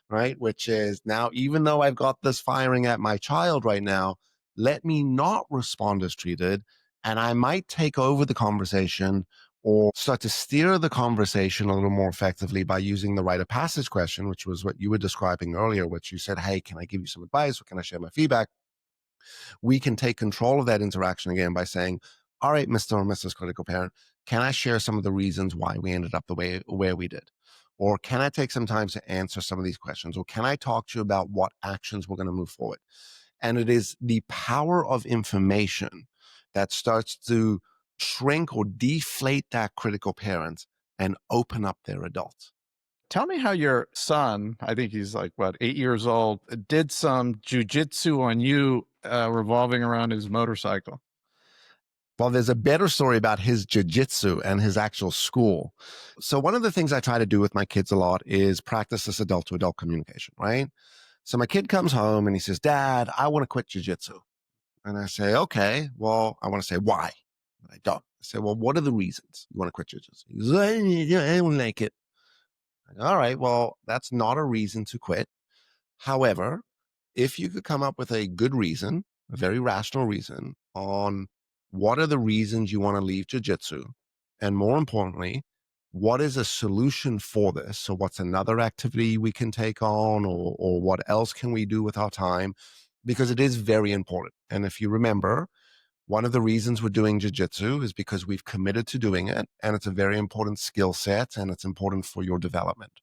right? Which is now, even though I've got this firing at my child right now, let me not respond as treated. And I might take over the conversation or start to steer the conversation a little more effectively by using the rite of passage question, which was what you were describing earlier, which you said, hey, can I give you some advice or can I share my feedback? We can take control of that interaction again by saying, all right, Mr. or Mrs. Critical Parent, can I share some of the reasons why we ended up the way where we did? Or can I take some time to answer some of these questions? Or can I talk to you about what actions we're going to move forward? And it is the power of information that starts to shrink or deflate that critical parent and open up their adult. Tell me how your son, I think he's like, what, 8 years old, did some jujitsu on you revolving around his motorcycle. Well, there's a better story about his jiu-jitsu and his actual school. So one of the things I try to do with my kids a lot is practice this adult to adult communication, right? So my kid comes home and he says, Dad, I want to quit jiu-jitsu. And I say, okay, well, I want to say why. I don't. I said, well, what are the reasons you want to quit jujitsu? He goes, I don't like it. I go, all right, well, that's not a reason to quit. However, if you could come up with a good reason, a very rational reason on what are the reasons you want to leave jujitsu, and more importantly, what is a solution for this? So, what's another activity we can take on, or what else can we do with our time? Because it is very important. And if you remember, one of the reasons we're doing jujitsu is because we've committed to doing it, and it's a very important skill set, and it's important for your development.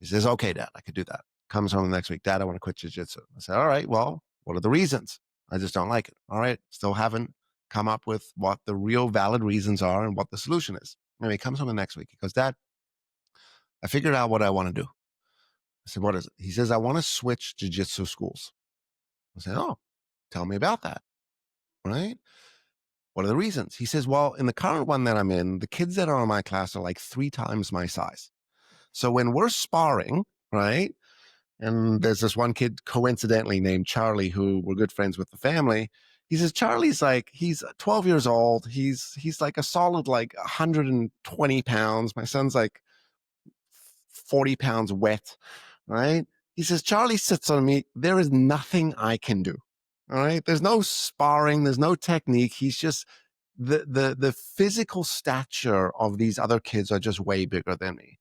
He says, okay, Dad, I could do that. Comes home the next week, Dad, I want to quit jujitsu. I said, all right, well, what are the reasons? I just don't like it. All right, still haven't come up with what the real valid reasons are and what the solution is. Anyway, he comes home the next week. He goes, Dad, I figured out what I want to do. I said, what is it? He says, I want to switch jujitsu schools. I said, oh, tell me about that. Right? What are the reasons? He says, well, in the current one that I'm in, the kids that are in my class are like 3 times my size. So when we're sparring, right? And there's this one kid coincidentally named Charlie, who we're good friends with the family. He says, Charlie's like, he's 12 years old. He's like a solid, like 120 pounds. My son's like 40 pounds wet, right? He says, Charlie sits on me. There is nothing I can do. All right. There's no sparring. There's no technique. He's just the physical stature of these other kids are just way bigger than me.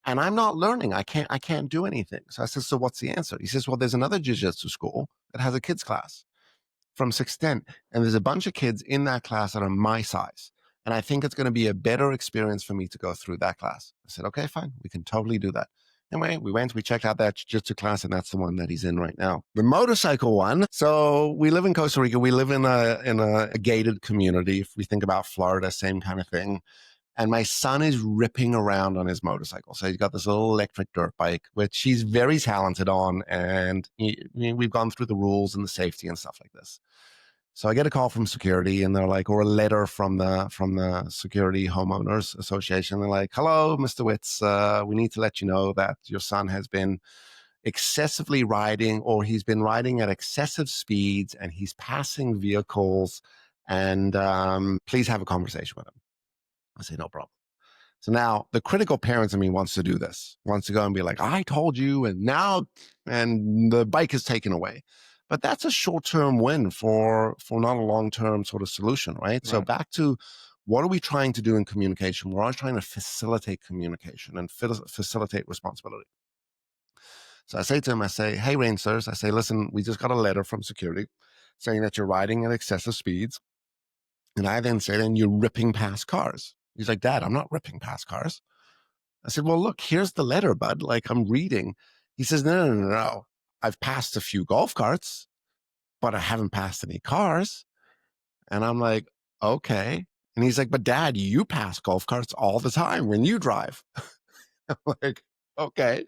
And I'm not learning. I can't do anything. So I said, so what's the answer? He says, well, there's another jiu-jitsu school that has a kids class from 6 to 10. And there's a bunch of kids in that class that are my size. And I think it's going to be a better experience for me to go through that class. I said, okay, fine. We can totally do that. Anyway, we checked out that jiu-jitsu class, and that's the one that he's in right now. The motorcycle one. So we live in Costa Rica. We live in a gated community. If we think about Florida, same kind of thing. And my son is ripping around on his motorcycle. So he's got this little electric dirt bike, which he's very talented on. And we've gone through the rules and the safety and stuff like this. So I get a call from security, and they're like, or a letter from the Security Homeowners Association. They're like, hello, Mr. Witz, we need to let you know that your son has been excessively riding, or he's been riding at excessive speeds, and he's passing vehicles, and please have a conversation with him. I say, no problem. So now the critical parent in me wants to do this, wants to go and be like, I told you, and the bike is taken away. But that's a short-term win for not a long-term sort of solution, right? So back to what are we trying to do in communication? We're always trying to facilitate communication and facilitate responsibility. So I say to him, I say, hey, Rangers, I say, listen, we just got a letter from security saying that you're riding at excessive speeds. And I then say, then you're ripping past cars. He's like, Dad, I'm not ripping past cars. I said, well, look, here's the letter, bud. Like, I'm reading. He says, no. I've passed a few golf carts, but I haven't passed any cars. And I'm like, okay. And he's like, but Dad, you pass golf carts all the time when you drive. I'm like, okay.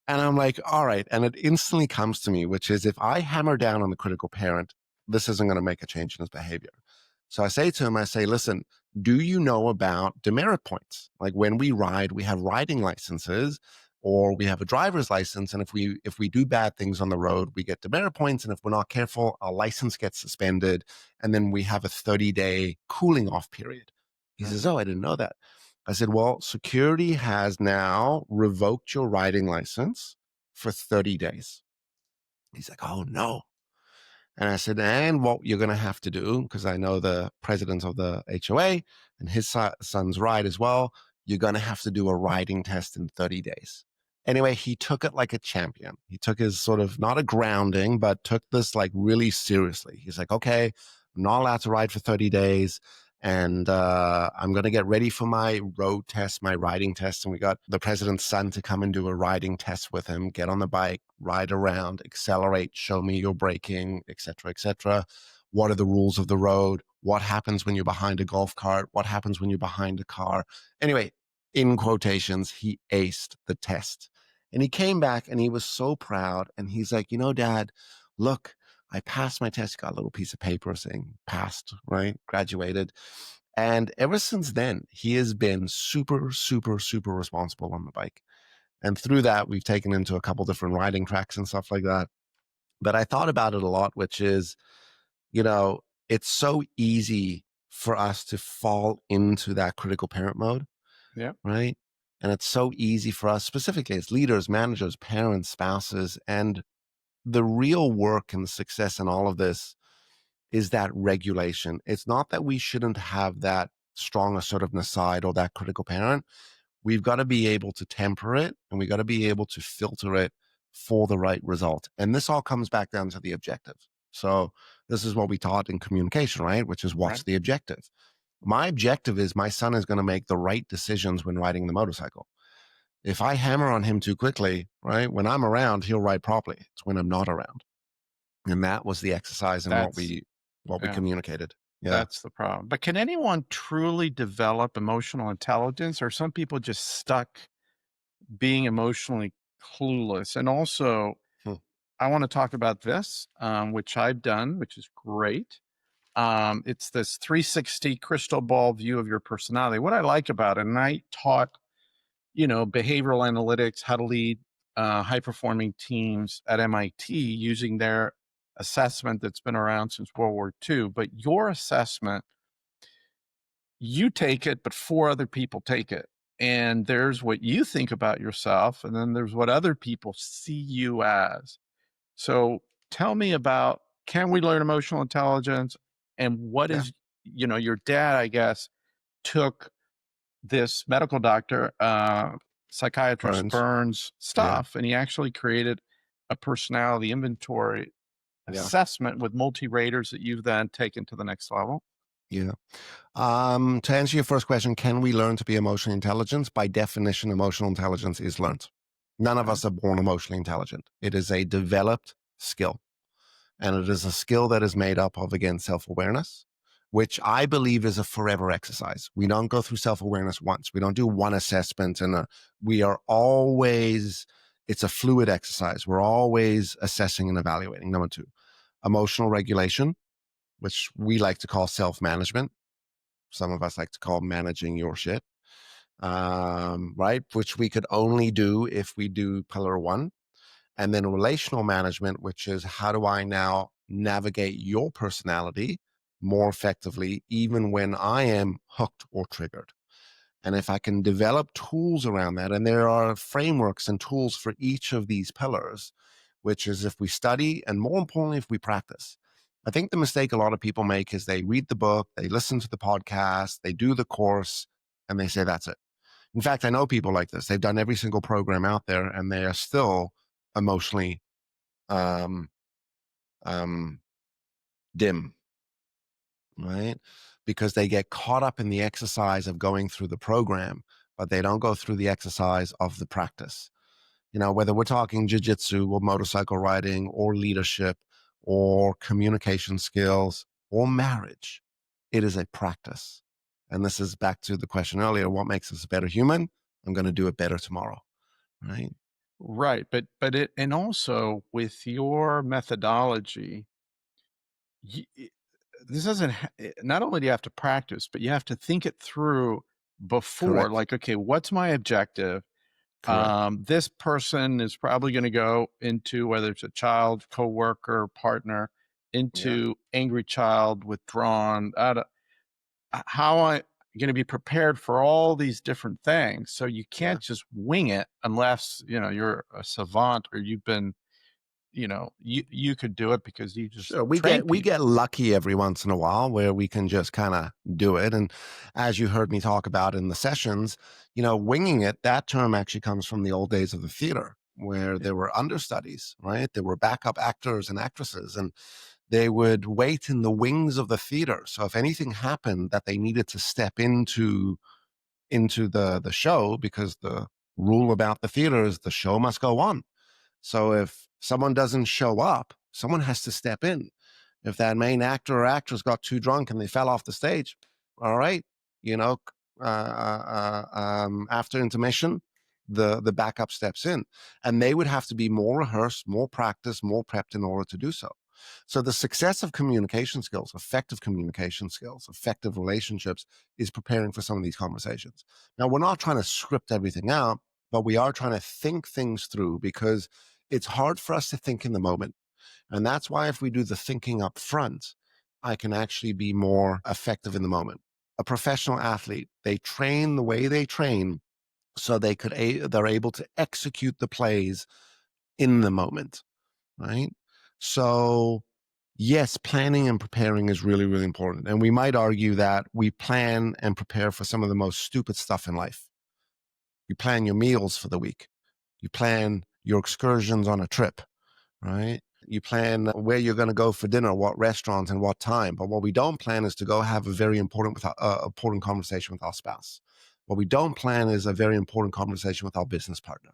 And I'm like, all right. And it instantly comes to me, which is if I hammer down on the critical parent, this isn't going to make a change in his behavior. So I say to him, I say, listen, do you know about demerit points? Like when we ride, we have riding licenses or we have a driver's license. And if we do bad things on the road, we get demerit points. And if we're not careful, our license gets suspended. And then we have a 30-day cooling off period. He says, oh, I didn't know that. I said, well, security has now revoked your riding license for 30 days. He's like, oh, no. And I said, and what you're going to have to do, because I know the president of the HOA and his son's ride as well, you're going to have to do a riding test in 30 days. Anyway, he took it like a champion. He took his sort of, not a grounding, but took this like really seriously. He's like, okay, I'm not allowed to ride for 30 days. And I'm going to get ready for my road test, my riding test. And we got the president's son to come and do a riding test with him, get on the bike, ride around, accelerate, show me your braking, et cetera, et cetera. What are the rules of the road? What happens when you're behind a golf cart? What happens when you're behind a car? Anyway, in quotations, he aced the test. And he came back and he was so proud. And he's like, you know, Dad, look, I passed my test, got a little piece of paper saying passed, right? Graduated. And ever since then, he has been super, super, super responsible on the bike. And through that, we've taken him to a couple different riding tracks and stuff like that. But I thought about it a lot, which is, you know, it's so easy for us to fall into that critical parent mode, Yeah. right? And it's so easy for us, specifically as leaders, managers, parents, spouses. And the real work and the success in all of this is that regulation. It's not that we shouldn't have that strong assertiveness side or that critical parent. We've got to be able to temper it, and we got to be able to filter it for the right result. And this all comes back down to the objective. So this is what we taught in communication, right? Which is, what's Right. the objective? My objective is my son is going to make the right decisions when riding the motorcycle. If I hammer on him too quickly, right, when I'm around, he'll ride properly. It's when I'm not around. And that was the exercise and what That's we yeah. communicated. Yeah, That's the problem. But can anyone truly develop emotional intelligence, or some people just stuck being emotionally clueless? And also, hmm, I want to talk about this, which I've done, which is great. It's this 360 crystal ball view of your personality. What I like about it, and I taught, behavioral analytics, how to lead high performing teams at MIT using their assessment that's been around since World War II. But your assessment, you take it, but four other people take it. And there's what you think about yourself, and then there's what other people see you as. So tell me about, can we learn emotional intelligence? And what yeah, is, your dad, I guess, took this medical doctor, psychiatrist Burns. Burns Yeah, stuff, and he actually created a personality inventory yeah, assessment with multi-raters that you've then taken to the next level. yeah. To answer your first question, can we learn to be emotionally intelligent? By definition, emotional intelligence is learned. None of Okay. us are born emotionally intelligent. It is a developed skill. And it is a skill that is made up of, again, self awareness, which I believe is a forever exercise. We don't go through self awareness once, we don't do one assessment, and we are always, it's a fluid exercise. We're always assessing and evaluating. Number two, emotional regulation, which we like to call self management. Some of us like to call managing your shit, right? Which we could only do if we do pillar one. And then relational management, which is, how do I now navigate your personality more effectively, even when I am hooked or triggered? And if I can develop tools around that, and there are frameworks and tools for each of these pillars, which is, if we study and, more importantly, if we practice. I think the mistake a lot of people make is they read the book, they listen to the podcast, they do the course, and they say, that's it. In fact, I know people like this. They've done every single program out there, and they are still emotionally um, um, dim, right? Because they get caught up in the exercise of going through the program, but they don't go through the exercise of the practice. Whether we're talking jujitsu or motorcycle riding or leadership or communication skills or marriage, it is a practice. And this is back to the question earlier, what makes us a better human? I'm going to do it better tomorrow, right? Right, but it, and also with your methodology, y I this doesn't not only do you have to practice, but you have to think it through before, Correct. like, "Okay, what's my objective? Correct. This person is probably gonna go into, whether it's a child, coworker, partner, Yeah. into angry child, withdrawn, how I gonna be prepared for all these different things." So you Yeah. can't just wing it unless, you're a savant, or you've been, you could do it because you just Sure, we train get we people. get lucky every once in a while where we can just kind of do it. And as you heard me talk about in the sessions, winging it, that term actually comes from the old days of the theater, where Yeah. there were understudies, right? There were backup actors and actresses, and they would wait in the wings of the theater. So if anything happened that they needed to step into the show, because the rule about the theater is the show must go on. So if someone doesn't show up, someone has to step in. If that main actor or actress got too drunk and they fell off the stage, all right, you know, after intermission, the backup steps in, and they would have to be more rehearsed, more practiced, more prepped in order to do so. So the success of communication skills, effective communication skills, effective relationships, is preparing for some of these conversations. Now, we're not trying to script everything out, but we are trying to think things through, because it's hard for us to think in the moment. And that's why, if we do the thinking up front, I can actually be more effective in the moment. A professional athlete, they train the way they train so they're able to execute the plays in the moment, right? So yes, planning and preparing is really, really important. And we might argue that we plan and prepare for some of the most stupid stuff in life. You plan your meals for the week. You plan your excursions on a trip, right? You plan where you're going to go for dinner, what restaurants and what time. But what we don't plan is to go have a very important conversation with our spouse. What we don't plan is a very important conversation with our business partner.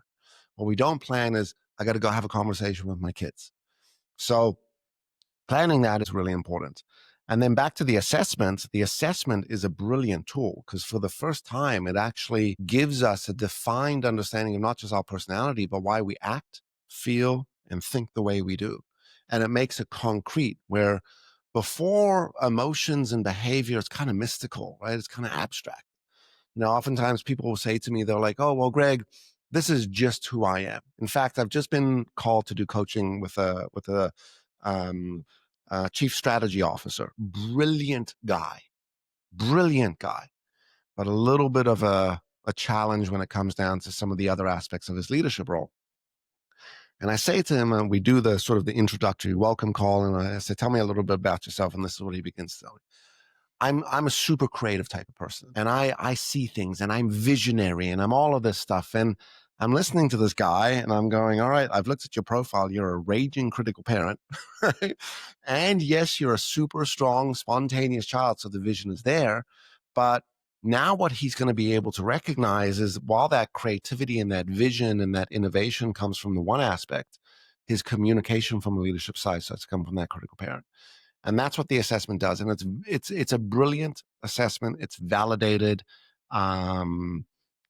What we don't plan is I got to go have a conversation with my kids. So planning that is really important. And then back to the assessment is a brilliant tool because for the first time, it actually gives us a defined understanding of not just our personality, but why we act, feel, and think the way we do. And it makes it concrete where before emotions and behavior, it's kind of mystical, right? It's kind of abstract. Oftentimes people will say to me, they're like, oh, well, Greg, this is just who I am. In fact, I've just been called to do coaching with a chief strategy officer, brilliant guy, but a little bit of a challenge when it comes down to some of the other aspects of his leadership role. And I say to him, and we do the sort of the introductory welcome call, and I say, tell me a little bit about yourself. And this is what he begins to tell me. I'm a super creative type of person, and I see things, and I'm visionary, and I'm all of this stuff. And I'm listening to this guy, and I'm going, all right, I've looked at your profile. You're a raging critical parent, right? And yes, you're a super strong, spontaneous child, so the vision is there. But now what he's going to be able to recognize is while that creativity and that vision and that innovation comes from the one aspect, his communication from the leadership side starts to come from that critical parent. And that's what the assessment does. And it's a brilliant assessment. It's validated.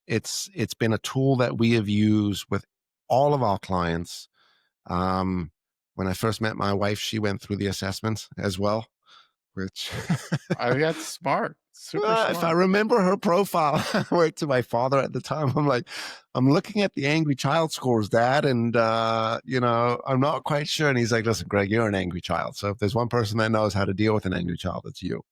It's been a tool that we have used with all of our clients. When I first met my wife, she went through the assessment as well, which I think that's smart. Super smart. If I remember her profile, I worked to my father at the time. I'm like, I'm looking at the angry child scores, Dad, and I'm not quite sure. And he's like, listen, Greg, you're an angry child. So if there's one person that knows how to deal with an angry child, it's you.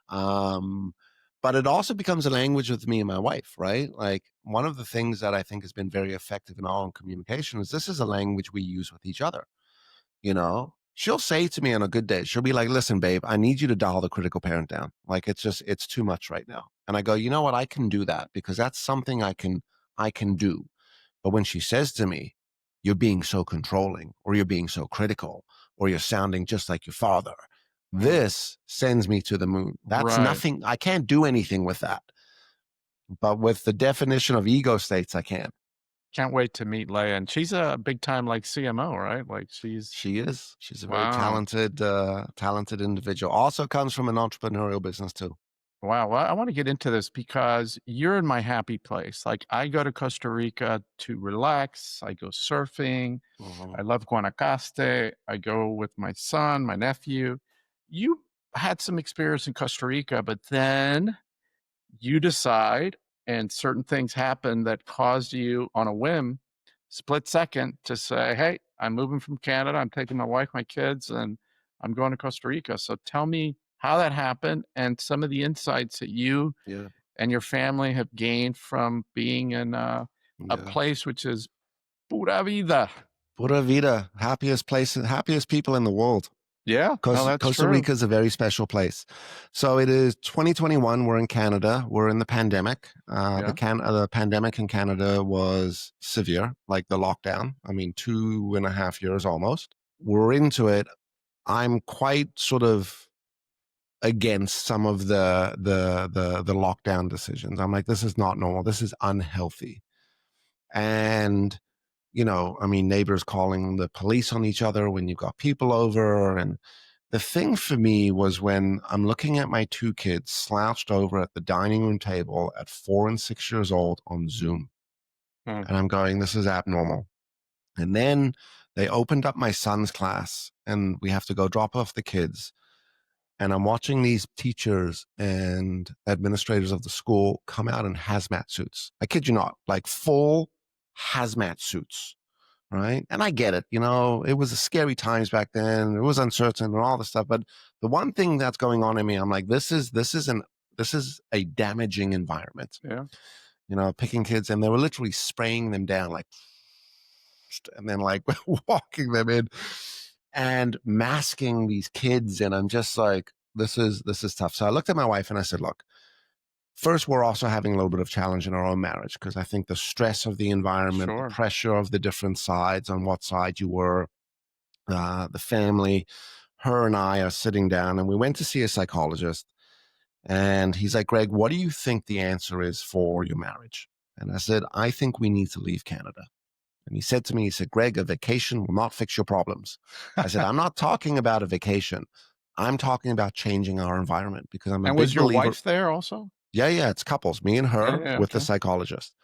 But it also becomes a language with me and my wife, right? Like one of the things that I think has been very effective in our own communication is this is a language we use with each other. She'll say to me on a good day, she'll be like, listen, babe, I need you to dial the critical parent down. Like it's too much right now. And I go, you know what? I can do that because that's something I can do. But when she says to me, you're being so controlling or you're being so critical or you're sounding just like your father, this sends me to the moon. That's nothing. I can't do anything with that. But with the definition of ego states, I can. Can't wait to meet Leia. And she's a big time like CMO, right? Like she is. She's a very talented individual. Also comes from an entrepreneurial business too. Wow. Well, I want to get into this because you're in my happy place. Like I go to Costa Rica to relax. I go surfing. I love Guanacaste. I go with my son, my nephew. You had some experience in Costa Rica, but then you decide and certain things happen that caused you on a whim, split second to say, hey, I'm moving from Canada. I'm taking my wife, my kids, and I'm going to Costa Rica. So tell me how that happened and some of the insights that you and your family have gained from being in a place which is pura vida. Pura vida, happiest people in the world. Yeah, Costa Rica is a very special place. So it is 2021. We're in Canada. We're in the pandemic. The pandemic in Canada was severe, like the lockdown. I mean, 2.5 years almost. We're into it. I'm quite sort of against some of the lockdown decisions. I'm like, this is not normal. This is unhealthy. And neighbors calling the police on each other when you've got people over. And the thing for me was when I'm looking at my two kids slouched over at the dining room table at 4 and 6 years old on Zoom. And I'm going, this is abnormal. And then they opened up my son's class and we have to go drop off the kids. And I'm watching these teachers and administrators of the school come out in hazmat suits. I kid you not, like full hazmat suits, right? And I get it. It was a scary times back then. It was uncertain and all this stuff. But the one thing that's going on in me, I'm like, this is a damaging environment. Yeah. Picking kids, and they were literally spraying them down, like, and then like walking them in and masking these kids. And I'm just like, this is tough. So I looked at my wife and I said, look, first, we're also having a little bit of challenge in our own marriage because I think the stress of the environment, the Sure. pressure of the different sides, on what side you were, the family, her and I are sitting down, and we went to see a psychologist. And he's like, Greg, what do you think the answer is for your marriage? And I said, I think we need to leave Canada. And he said to me, he said, Greg, a vacation will not fix your problems. I said, I'm not talking about a vacation. I'm talking about changing our environment because I'm a And big was your believer. wife there also? Yeah, it's couples, me and her Yeah, with the okay. psychologist.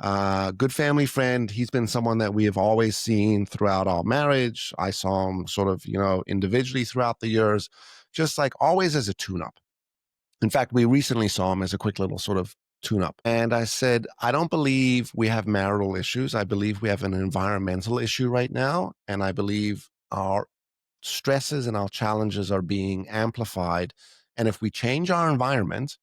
Good family friend. He's been someone that we have always seen throughout our marriage. I saw him sort of, individually throughout the years, just like always as a tune-up. In fact, we recently saw him as a quick little sort of tune-up. And I said, I don't believe we have marital issues. I believe we have an environmental issue right now. And I believe our stresses and our challenges are being amplified. And if we change our environment,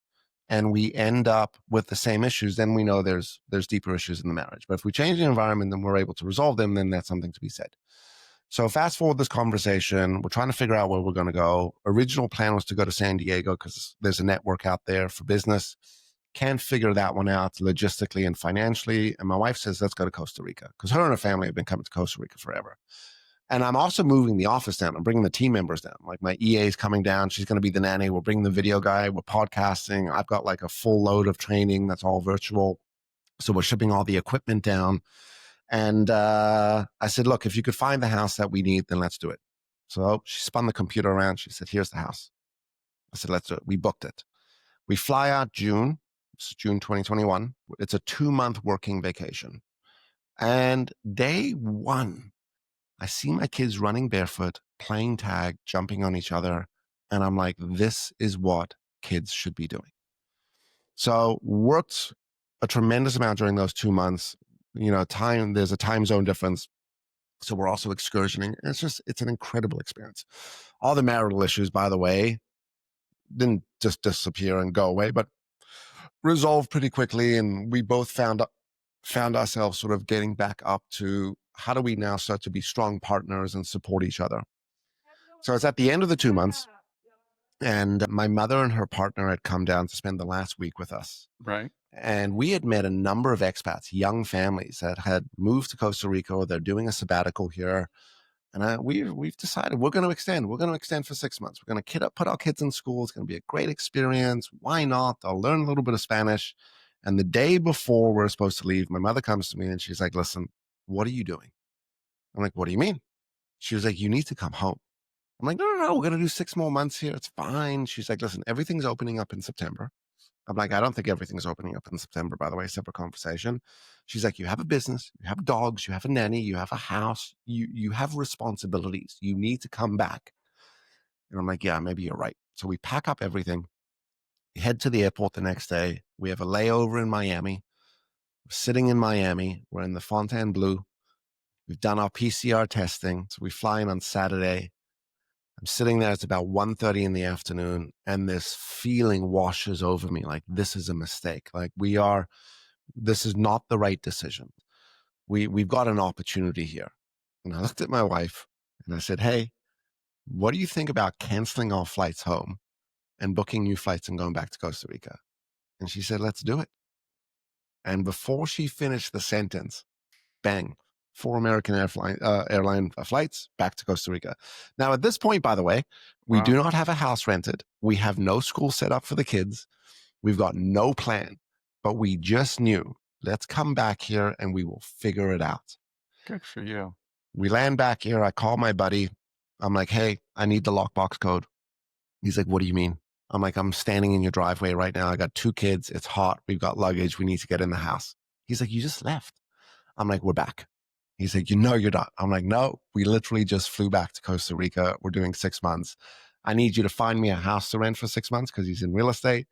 and we end up with the same issues, then we know there's deeper issues in the marriage. But if we change the environment and we're able to resolve them, then that's something to be said. So fast forward this conversation, we're trying to figure out where we're going to go. Original plan was to go to San Diego because there's a network out there for business. Can't figure that one out logistically and financially. And my wife says, let's go to Costa Rica because her and her family have been coming to Costa Rica forever. And I'm also moving the office down. I'm bringing the team members down. Like my EA is coming down. She's going to be the nanny. We're bringing the video guy. We're podcasting. I've got like a full load of training that's all virtual. So we're shipping all the equipment down. And I said, look, if you could find the house that we need, then let's do it. So she spun the computer around. She said, here's the house. I said, let's do it. We booked it. We fly out June. It's June 2021. It's a 2-month working vacation. And day one, I see my kids running barefoot, playing tag, jumping on each other. And I'm like, this is what kids should be doing. So worked a tremendous amount during those 2 months. There's a time zone difference. So we're also excursioning. It's an incredible experience. All the marital issues, by the way, didn't just disappear and go away, but resolved pretty quickly. And we both found ourselves sort of getting back up to how do we now start to be strong partners and support each other. So it's at the end of the 2 months, and my mother and her partner had come down to spend the last week with us. Right. And we had met a number of expats, young families that had moved to Costa Rica, or they're doing a sabbatical here. And we've decided we're going to extend. We're going to extend for 6 months. We're going to put our kids in school. It's going to be a great experience. Why not? I'll learn a little bit of Spanish. And the day before we're supposed to leave, my mother comes to me and she's like, listen, what are you doing? I'm like, what do you mean? She was like, you need to come home. I'm like, no, we're going to do 6 more months here. It's fine. She's like, listen, everything's opening up in September. I'm like, I don't think everything's opening up in September, by the way, separate conversation. She's like, you have a business, you have dogs, you have a nanny, you have a house, you have responsibilities. You need to come back. And I'm like, yeah, maybe you're right. So we pack up everything, we head to the airport the next day. We have a layover in Miami. We're sitting in Miami. We're in the Fontainebleau. We've done our PCR testing. So we fly in on Saturday. I'm sitting there. It's about 1:30 in the afternoon. And this feeling washes over me like this is a mistake. Like this is not the right decision. We've got an opportunity here. And I looked at my wife and I said, hey, what do you think about canceling our flights home and booking new flights and going back to Costa Rica? And she said, let's do it. And before she finished the sentence, bang, 4 American airline flights back to Costa Rica. Now, at this point, by the way, we do not have a house rented. We have no school set up for the kids. We've got no plan, but we just knew, let's come back here and we will figure it out. Good for you. We land back here. I call my buddy. I'm like, hey, I need the lockbox code. He's like, what do you mean? I'm like, I'm standing in your driveway right now. I got 2 kids. It's hot. We've got luggage. We need to get in the house. He's like, you just left. I'm like, we're back. He's like, you're not. I'm like, no, we literally just flew back to Costa Rica. We're doing 6 months. I need you to find me a house to rent for 6 months because he's in real estate.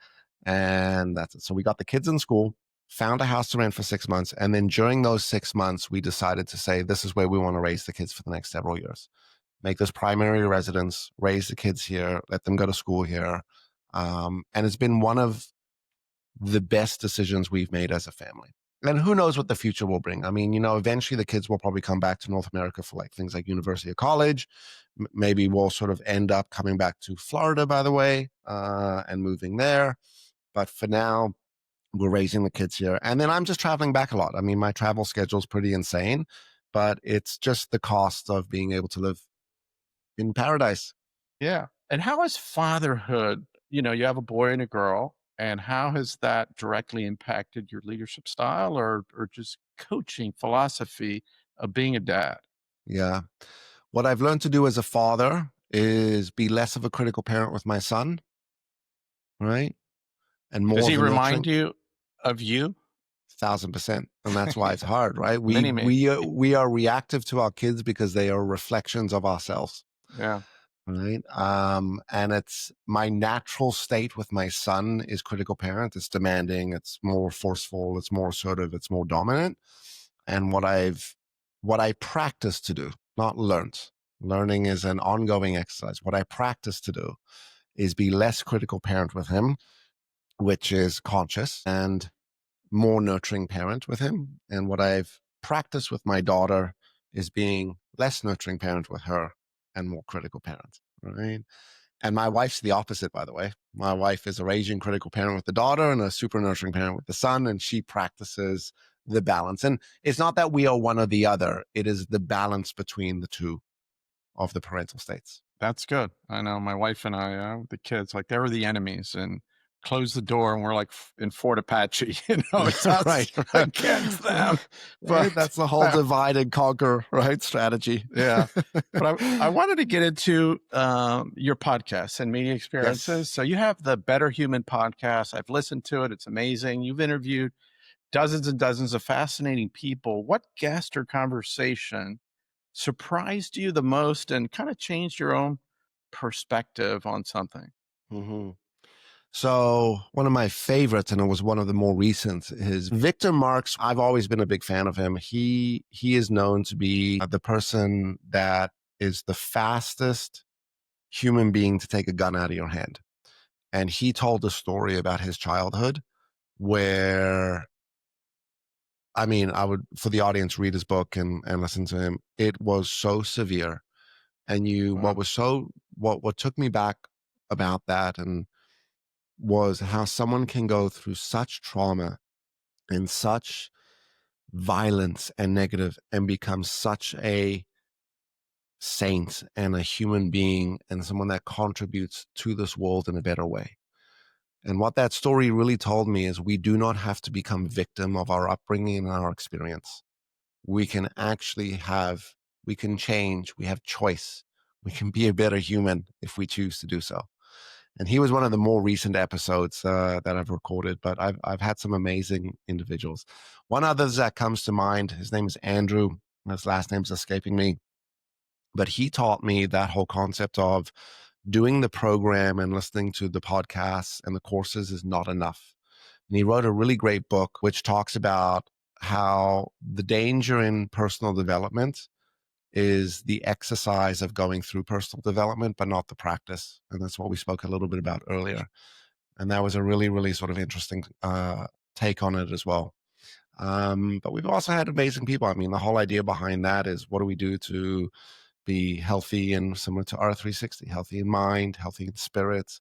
And that's it. So we got the kids in school. found a house to rent for 6 months. And then during those 6 months, we decided to say, this is where we want to raise the kids for the next several years. Make this primary residence, raise the kids here, let them go to school here. And it's been one of the best decisions we've made as a family. And who knows what the future will bring. I mean, eventually the kids will probably come back to North America for like things like university or college. Maybe we'll sort of end up coming back to Florida, by the way, and moving there. But for now, we're raising the kids here. And then I'm just traveling back a lot. I mean, my travel schedule is pretty insane, but it's just the cost of being able to live in paradise. Yeah. And how has fatherhood, you have a boy and a girl, and how has that directly impacted your leadership style or just coaching philosophy of being a dad? Yeah. What I've learned to do as a father is be less of a critical parent with my son, right? And Does more he of a remind nurturing. you of you? 1,000%. And that's why it's hard, right? Mini me. We are reactive to our kids because they are reflections of ourselves. Yeah. Right. And it's my natural state with my son is critical parent. It's demanding, it's more forceful, it's more assertive, it's more dominant. And what I practice to do, not learned. Learning is an ongoing exercise. What I practice to do is be less critical parent with him, which is conscious, and more nurturing parent with him. And what I've practiced with my daughter is being less nurturing parent with her and more critical parent. Right. And my wife's the opposite, by the way. My wife is a raging critical parent with the daughter and a super nurturing parent with the son, and she practices the balance. And it's not that we are one or the other, it is the balance between the two of the parental states. That's good. I know my wife and I, the kids, like they were the enemies and close the door and we're like in Fort Apache, it's us Right. against them. Right. But That's the whole divide and conquer, right? Strategy. yeah. But I wanted to get into your podcast and media experiences. Yes. So you have the Better Human podcast. I've listened to it. It's amazing. You've interviewed dozens and dozens of fascinating people. What guest or conversation surprised you the most and kind of changed your own perspective on something? Mm-hmm. So one of my favorites, and it was one of the more recent, is Victor Marx. I've always been a big fan of him. He is known to be the person that is the fastest human being to take a gun out of your hand. And he told a story about his childhood where, I mean, I would, for the audience, read his book and listen to him. It was so severe. And Wow. what took me back about that and was how someone can go through such trauma and such violence and negative and become such a saint and a human being and someone that contributes to this world in a better way. And what that story really told me is we do not have to become victim of our upbringing and our experience. We can actually we can change, we have choice. We can be a better human if we choose to do so. And he was one of the more recent episodes that I've recorded, but I've had some amazing individuals. One other that comes to mind, his name is Andrew. His last name's escaping me, but he taught me that whole concept of doing the program and listening to the podcasts and the courses is not enough. And he wrote a really great book which talks about how the danger in personal development is the exercise of going through personal development, but not the practice. And that's what we spoke a little bit about earlier. And that was a really, really sort of interesting take on it as well. But we've also had amazing people. I mean, the whole idea behind that is what do we do to be healthy and similar to R360, healthy in mind, healthy in spirit,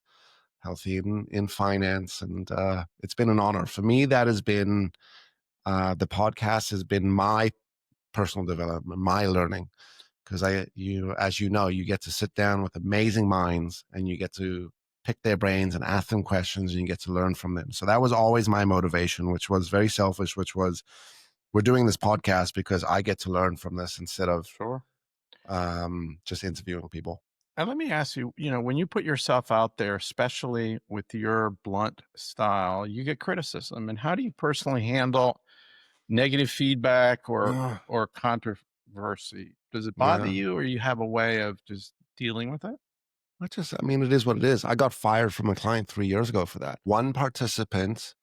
healthy in finance. And it's been an honor. For me, that has been, the podcast has been my personal development, my learning. Because as you know, you get to sit down with amazing minds and you get to pick their brains and ask them questions and you get to learn from them. So that was always my motivation, which was very selfish, which was we're doing this podcast because I get to learn from this instead of Sure. just interviewing people. And let me ask you, when you put yourself out there, especially with your blunt style, you get criticism. And how do you personally handle negative feedback or controversy? Does it bother Yeah. you or you have a way of just dealing with it? I mean, it is what it is. I got fired from a client 3 years ago for that. One participant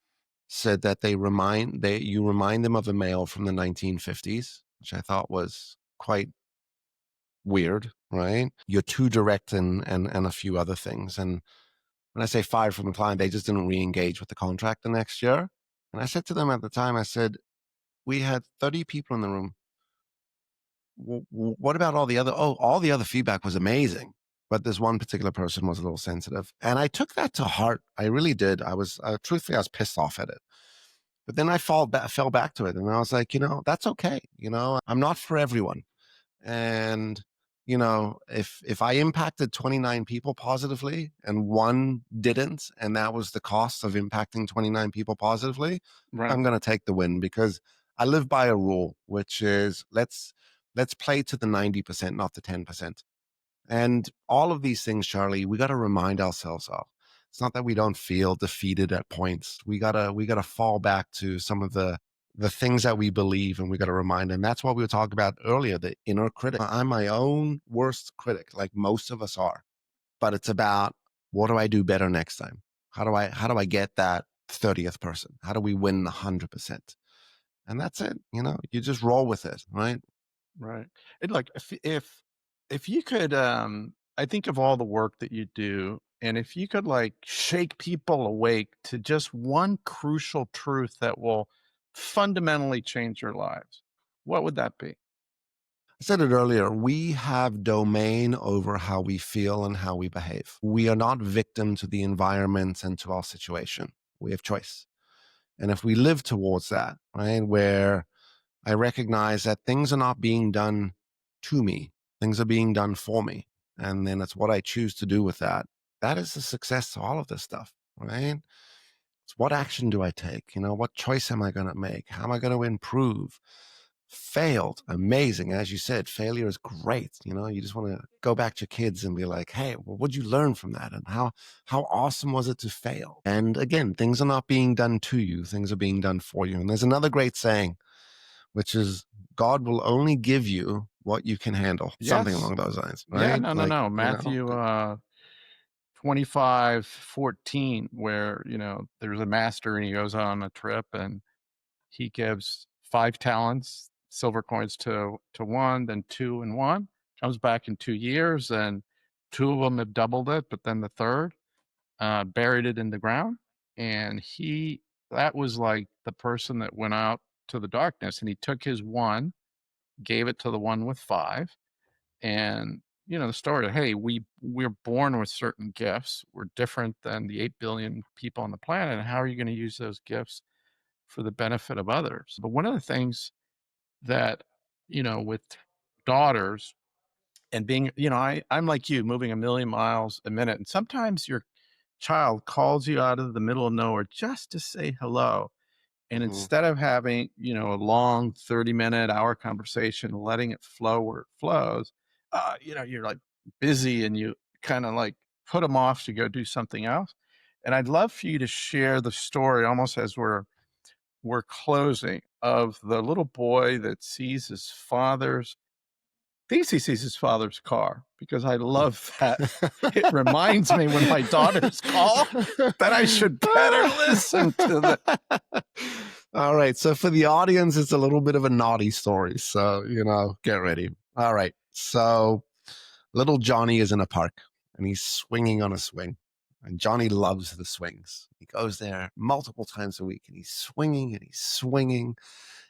said that you remind them of a male from the 1950s, which I thought was quite weird, right? You're too direct and a few other things. And when I say fired from the client, they just didn't re-engage with the contract the next year. And I said to them at the time, I said, we had 30 people in the room. What about all the other? Oh, all the other feedback was amazing, but this one particular person was a little sensitive, and I took that to heart. I really did. I was truthfully, I was pissed off at it. But then I fell back to it, and I was like, that's okay. I'm not for everyone, and if I impacted 29 people positively and one didn't, and that was the cost of impacting 29 people positively, Right. I'm going to take the win, because I live by a rule, which is let's play to the 90%, not the 10%. And all of these things, Charlie, we got to remind ourselves of. It's not that we don't feel defeated at points. We gotta fall back to some of the things that we believe, and we got to remind. And that's what we were talking about earlier, the inner critic. I'm my own worst critic, like most of us are. But it's about, what do I do better next time? How do I get that 30th person? How do we win 100%? And that's it. You just roll with it, right? Right. And like if you could I think of all the work that you do, and if you could like shake people awake to just one crucial truth that will fundamentally change your lives, what would that be? I said it earlier, we have domain over how we feel and how we behave. We are not victim to the environment and to our situation. We have choice. And if we live towards that, right, where I recognize that things are not being done to me, things are being done for me, and then it's what I choose to do with that. That is the success to all of this stuff, right? It's, what action do I take? What choice am I going to make? How am I going to improve? Failed, amazing. As you said, failure is great. You just want to go back to your kids and be like, hey, well, what'd you learn from that? And how awesome was it to fail? And again, things are not being done to you, things are being done for you. And there's another great saying, which is, God will only give you what you can handle. Something Yes. along those lines, Yeah, right? no, no, Like, no. Matthew 25:14, where, there's a master and he goes on a trip and he gives 5 talents, silver coins to one, then two and one, comes back in 2 years, and two of them have doubled it, but then the third buried it in the ground. And that was like the person that went out to the darkness, and he took his one, gave it to the one with five. And the story of, hey, we're born with certain gifts. We're different than the 8 billion people on the planet. And how are you going to use those gifts for the benefit of others? But one of the things that, with daughters and being, I'm like you, moving a million miles a minute. And sometimes your child calls you out of the middle of nowhere just to say hello. And mhm. instead of having, a long 30-minute, hour conversation, letting it flow where it flows, you're like busy and you kind of like put them off to go do something else. And I'd love for you to share the story almost as we're closing, of the little boy that sees his father's thinks he sees his father's car, because I love that. It reminds me when my daughters call that I should better listen to them. All right. So for the audience, it's a little bit of a naughty story. So, get ready. All right. So little Johnny is in a park and he's swinging on a swing. And Johnny loves the swings. He goes there multiple times a week and he's swinging and he's swinging.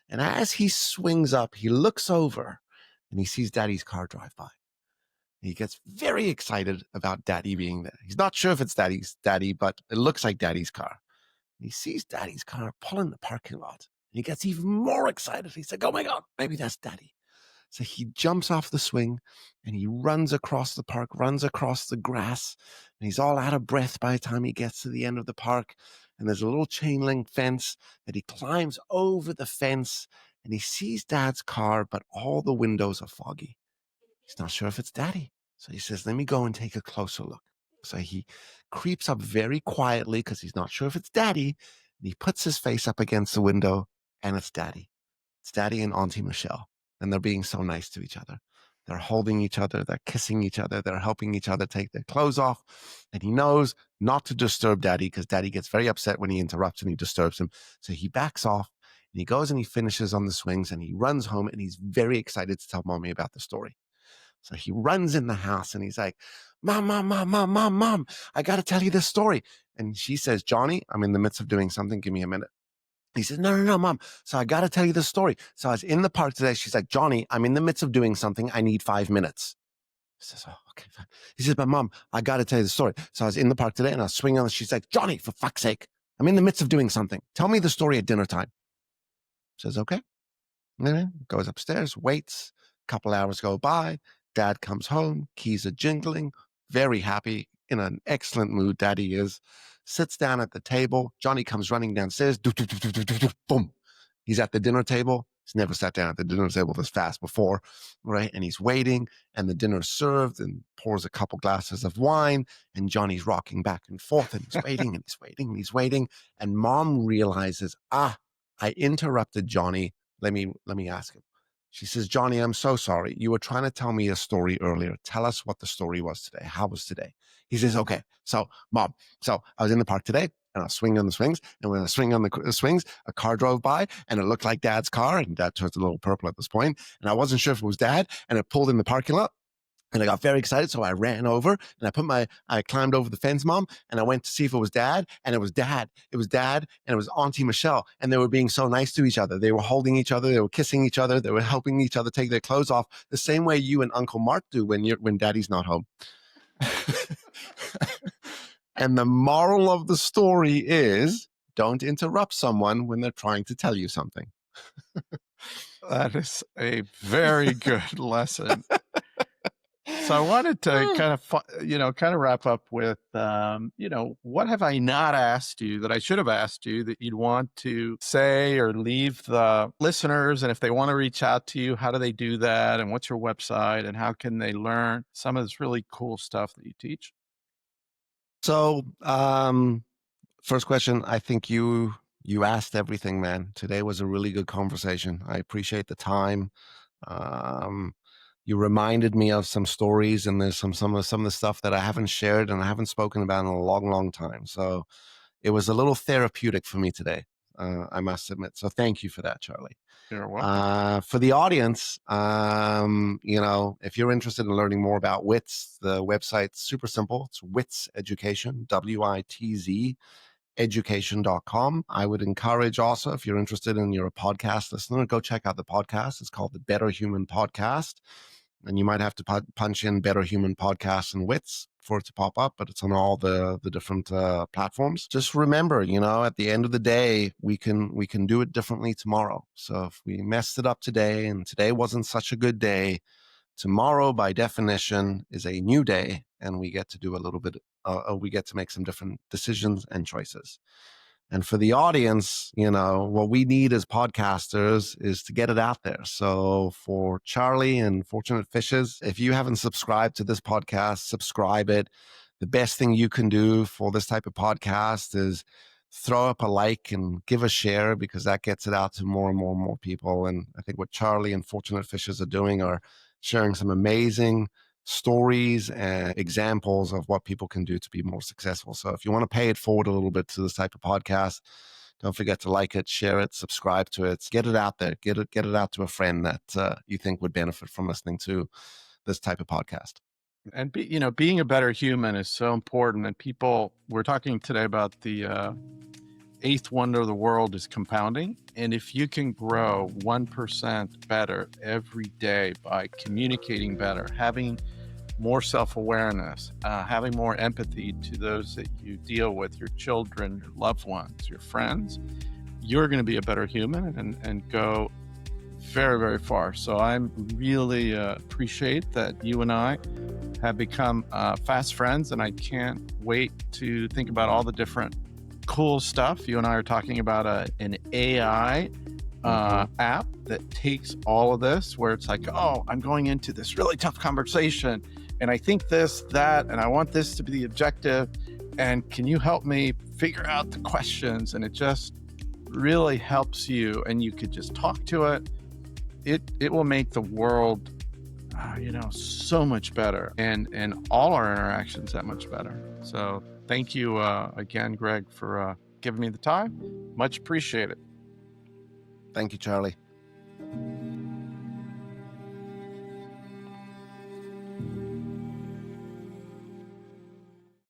And as he swings up, he looks over and he sees Daddy's car drive by. He gets very excited about Daddy being there. He's not sure if it's Daddy, but it looks like Daddy's car. He sees Daddy's car pull in the parking lot. And he gets even more excited. He's like, oh my God, maybe that's Daddy. So he jumps off the swing and he runs across the park, runs across the grass, and he's all out of breath by the time he gets to the end of the park. And there's a little chain link fence that he climbs over the fence, and he sees Dad's car, but all the windows are foggy. He's not sure if it's Daddy. So he says, let me go and take a closer look. So he creeps up very quietly because he's not sure if it's Daddy. And he puts his face up against the window, and it's Daddy. It's Daddy and Auntie Michelle. And they're being so nice to each other. They're holding each other, they're kissing each other, they're helping each other take their clothes off. And he knows not to disturb Daddy because Daddy gets very upset when he interrupts and he disturbs him. So he backs off and he goes and he finishes on the swings and he runs home and he's very excited to tell Mommy about the story. So he runs in the house and he's like, Mom, Mom, Mom, Mom, Mom, Mom, I got to tell you this story. And she says, Johnny, I'm in the midst of doing something. Give me a minute. He says, no, no, no, Mom. So I got to tell you this story. So I was in the park today. She's like, Johnny, I'm in the midst of doing something. I need 5 minutes. He says, oh, okay, fine. He says, but Mom, I got to tell you the story. So I was in the park today and I was swinging on. She's like, Johnny, for fuck's sake, I'm in the midst of doing something. Tell me the story at dinner time. Says, okay. And then goes upstairs, waits. A couple hours go by. Dad comes home. Keys are jingling. Very happy. In an excellent mood, Daddy is. Sits down at the table. Johnny comes running downstairs. Boom. He's at the dinner table. He's never sat down at the dinner table this fast before, right? And he's waiting, and the dinner's served, and pours a couple glasses of wine, and Johnny's rocking back and forth, and he's waiting, and he's waiting, and he's waiting, and Mom realizes, I interrupted Johnny. Let me ask him. She says, Johnny, I'm so sorry. You were trying to tell me a story earlier. Tell us what the story was today. How was today? He says, okay. So, Mom, I was in the park today and I was swinging on the swings. And when I was swinging on the swings, a car drove by and it looked like Dad's car. And Dad turns a little purple at this point. And I wasn't sure if it was Dad. And it pulled in the parking lot. And I got very excited, so I ran over and I climbed over the fence, Mom, and I went to see if it was Dad, and it was Dad. It was Dad, and it was Auntie Michelle, and they were being so nice to each other. They were holding each other, they were kissing each other, they were helping each other take their clothes off, the same way you and Uncle Mark do when Daddy's not home. And the moral of the story is, don't interrupt someone when they're trying to tell you something. That is a very good lesson. So I wanted to kind of wrap up with, what have I not asked you that I should have asked you that you'd want to say or leave the listeners? And if they want to reach out to you, how do they do that? And what's your website? And how can they learn some of this really cool stuff that you teach? So, first question, I think you asked everything, man. Today was a really good conversation. I appreciate the time. You reminded me of some stories, and there's some of the stuff that I haven't shared and I haven't spoken about in a long, long time. So it was a little therapeutic for me today, I must admit. So thank you for that, Charlie. You're welcome. For the audience, if you're interested in learning more about Witz, the website's super simple. It's Witz Education, WITZ education.com. I would encourage also, if you're interested and you're a podcast listener, go check out the podcast. It's called the Better Human Podcast. And you might have to punch in Better Human Podcast and Witz for it to pop up, but it's on all the different platforms. Just remember, at the end of the day, we can do it differently tomorrow. So if we messed it up today and today wasn't such a good day, tomorrow by definition is a new day, and we get to do a little bit, we get to make some different decisions and choices. And for the audience, what we need as podcasters is to get it out there. So for Charlie and Fortunate Fishes, if you haven't subscribed to this podcast, subscribe it. The best thing you can do for this type of podcast is throw up a like and give a share, because that gets it out to more and more and more people. And I think what Charlie and Fortunate Fishes are doing are sharing some amazing stories and examples of what people can do to be more successful. So if you want to pay it forward a little bit to this type of podcast, don't forget to like it, share it, subscribe to it, get it out there, get it out to a friend that you think would benefit from listening to this type of podcast. And being a better human is so important. And we're talking today about the eighth wonder of the world is compounding. And if you can grow 1% better every day by communicating better, having more self-awareness, having more empathy to those that you deal with, your children, your loved ones, your friends, you're going to be a better human and go very, very far. So I really appreciate that you and I have become fast friends, and I can't wait to think about all the different cool stuff. You and I are talking about an AI app that takes all of this, where it's like, oh, I'm going into this really tough conversation and I think this, that, and I want this to be the objective. And can you help me figure out the questions? And it just really helps you, and you could just talk to it. It will make the world so much better, and all our interactions that much better. So thank you again, Greg, for giving me the time. Much appreciated. Thank you, Charlie.